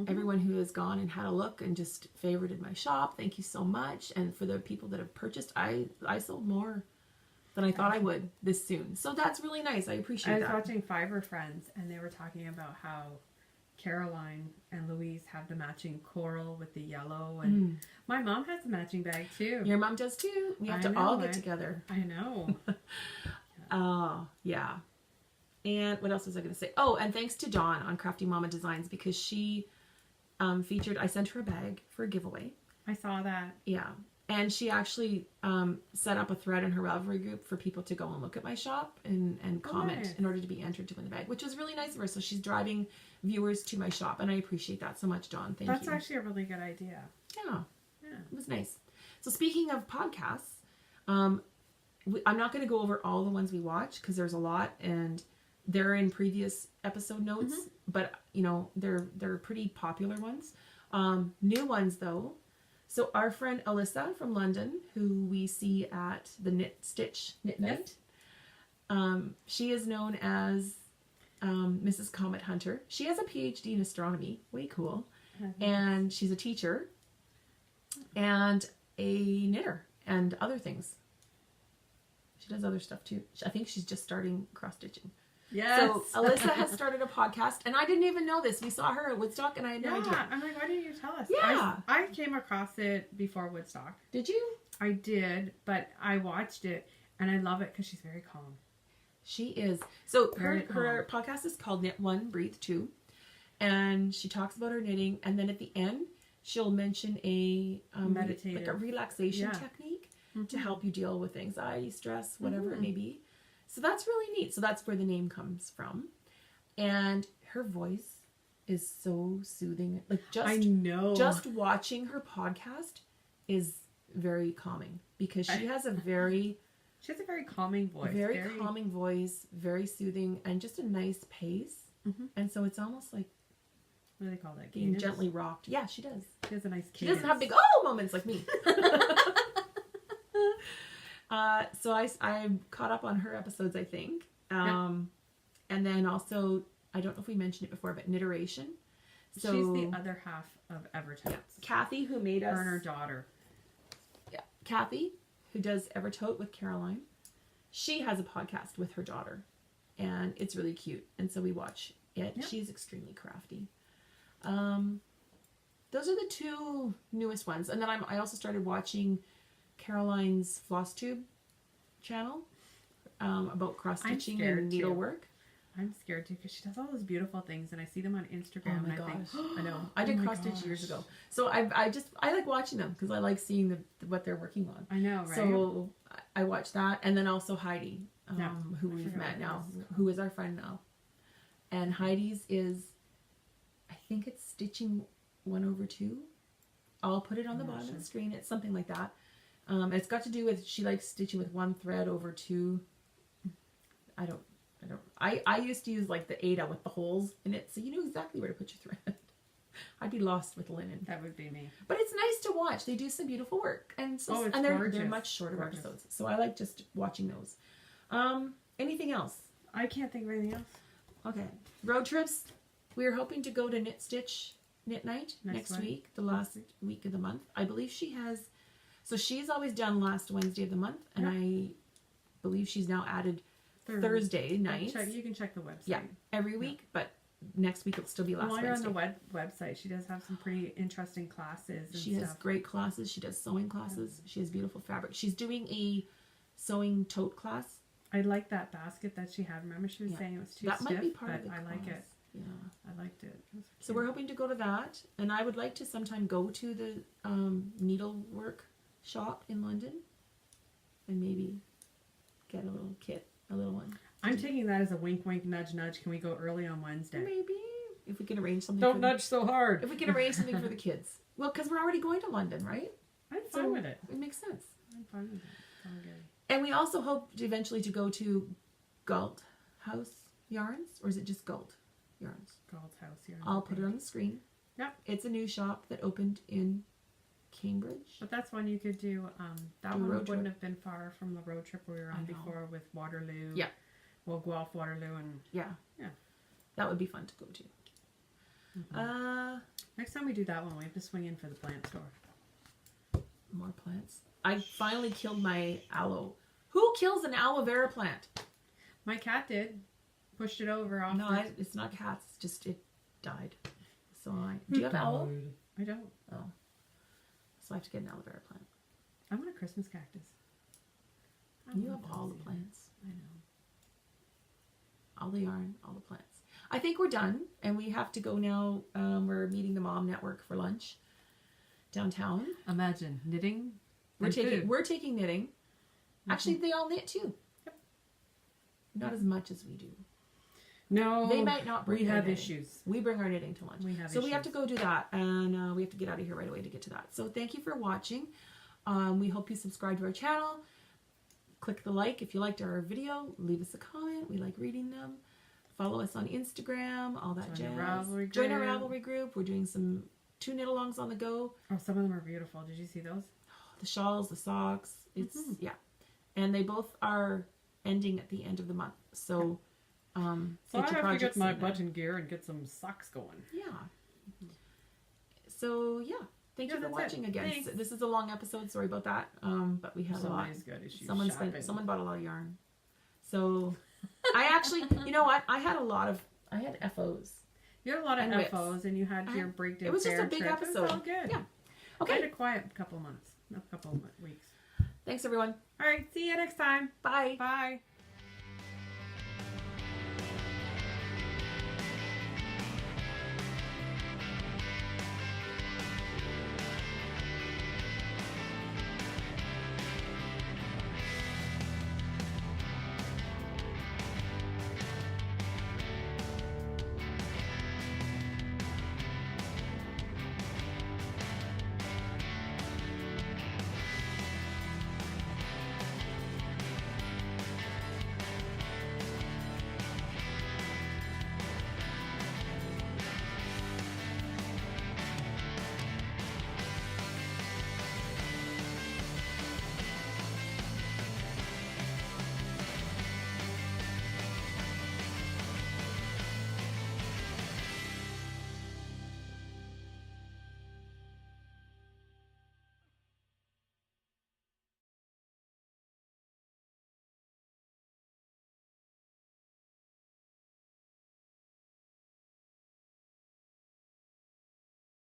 Everyone who has gone and had a look and just favorited my shop, thank you so much. And for the people that have purchased, I sold more than I thought I would this soon. So that's really nice. I appreciate that. I was watching Fiverr Friends, and they were talking about how Caroline and Louise have the matching coral with the yellow, and my mom has a matching bag too. Your mom does too. We have to all get together. I know. Yeah. And what else was I going to say? Oh, and thanks to Dawn on Crafty Mama Designs, because she featured, I sent her a bag for a giveaway. I saw that. Yeah. And she actually set up a thread in her Ravelry group for people to go and look at my shop and comment nice. in order to be entered to win the bag, which was really nice of her. So she's driving viewers to my shop, and I appreciate that so much, Dawn. Thank you. That's actually a really good idea. Yeah. It was nice. So speaking of podcasts, I'm not going to go over all the ones we watch because there's a lot, and they're in previous episode notes, but you know, they're pretty popular ones. New ones though. So our friend Alyssa from London, who we see at the Knit Night, she is known as Mrs. Comet Hunter. She has a PhD in astronomy, way cool, and she's a teacher and a knitter and other things. She does other stuff too. I think she's just starting cross stitching. Yes. So Alyssa has started a podcast, and I didn't even know this. We saw her at Woodstock, and I had no idea. I'm like, why didn't you tell us? Yeah. I came across it before Woodstock. Did you? I did, but I watched it, and I love it because she's very calm. She is. So Very her podcast is called Knit One, Breathe Two, and she talks about her knitting, and then at the end she'll mention a meditative, like a relaxation technique to help you deal with anxiety, stress, whatever it may be. So that's really neat. So that's where the name comes from. And her voice is so soothing. Like I know. Just watching her podcast is very calming because she has a very calming voice. Very calming voice, very soothing, and just a nice pace. And so it's almost like what do they call that? being Cadence? gently rocked. Yeah, she does. She has a nice cadence. She doesn't have big oh moments like me. So I caught up on her episodes, I think. And then also, I don't know if we mentioned it before, but Kniteration. So she's the other half of Evertotes. Yeah. Kathy, who made us... Her and her daughter. Yeah. Kathy, who does Evertote with Caroline. She has a podcast with her daughter. And it's really cute. And so we watch it. Yep. She's extremely crafty. Those are the two newest ones. And then I also started watching Caroline's Floss Tube channel about cross stitching and needlework. I'm scared too because she does all those beautiful things, and I see them on Instagram. Oh my and I think, I know. I did cross stitch years ago, so I like watching them because I like seeing what they're working on. I know, right? So I watch that, and then also Heidi, who we've met now, who is our friend now, and Heidi's is, I think it's stitching 1/2. I'll put it on the bottom of the screen. It's something like that. It's got to do with she likes stitching with one thread over two. I used to use like the Ada with the holes in it, so you know exactly where to put your thread. I'd be lost with linen. That would be me. But it's nice to watch. They do some beautiful work, and so it's and they're gorgeous. much shorter episodes. So I like just watching those. Anything else? I can't think of anything else. Okay, road trips. We are hoping to go to Knit Night next week, the last week of the month. I believe she has. So she's always done last Wednesday of the month, and I believe she's now added Thursday nights. You can check the website. Yeah, every week, but next week it'll still be last Wednesday. While you're on the website, she does have some pretty interesting classes. And she has great classes. She does sewing classes. She has beautiful fabric. She's doing a sewing tote class. I like that basket that she had. Remember she was saying it was too stiff, might be part but of the I like it. Yeah, I liked it. So we're hoping to go to that, and I would like to sometime go to the needlework shop in London and maybe get a little kit, a little one. I'm taking that as a wink, wink, nudge, nudge. Can we go early on Wednesday? Maybe if we can arrange something. Don't nudge so hard. If we can arrange something for the kids. Well, because we're already going to London, right? I'm fine with it. It makes sense. I'm fine with it. It's all good. And we also hope eventually to go to Galt House Yarns, or is it just Galt Yarns? Galt House Yarns. I'll put it on the screen. Yep. It's a new shop that opened in Cambridge. But that's one you could do. That Do a one road wouldn't trip. have been far from the road trip we were on before with Waterloo. Yeah. Well, Guelph, Waterloo, and Yeah. That would be fun to go to. Mm-hmm. Next time we do that one, we have to swing in for the plant store. More plants. I finally killed my aloe. Who kills an aloe vera plant? My cat did. Pushed it over off. No, it's not cats. It's just died. So do you have aloe? I don't. Oh. So I have to get an aloe vera plant. I want a Christmas cactus. You have all the plants. I know. All the yarn, all the plants. I think we're done, and we have to go now. We're meeting the Mom Network for lunch downtown. Imagine knitting. We're taking knitting. Actually, they all knit too. Yep. Not as much as we do. No, they might not bring. We have knitting. issues. We bring our knitting to lunch. We have we have to go do that, and we have to get out of here right away to get to that. So thank you for watching. We hope you subscribe to our channel. Click the like if you liked our video. Leave us a comment. We like reading them. Follow us on Instagram. All that jazz. Join our Ravelry group. We're doing some 2 knit-alongs on the go. Oh, some of them are beautiful. Did you see those? The shawls, the socks. It's yeah, and they both are ending at the end of the month. So. So I have to get my button gear and get some socks going. Yeah. So yeah, thank you for watching again. Thanks. This is a long episode. Sorry about that. But we had a lot. Someone bought a lot of yarn. So I actually, you know what? I had FOs. You had a lot of FOs, and you had your breakdown. It was just a big episode. It was all good. Yeah. Okay. I had a quiet couple months, a couple of weeks. Thanks everyone. All right. See you next time. Bye. Bye.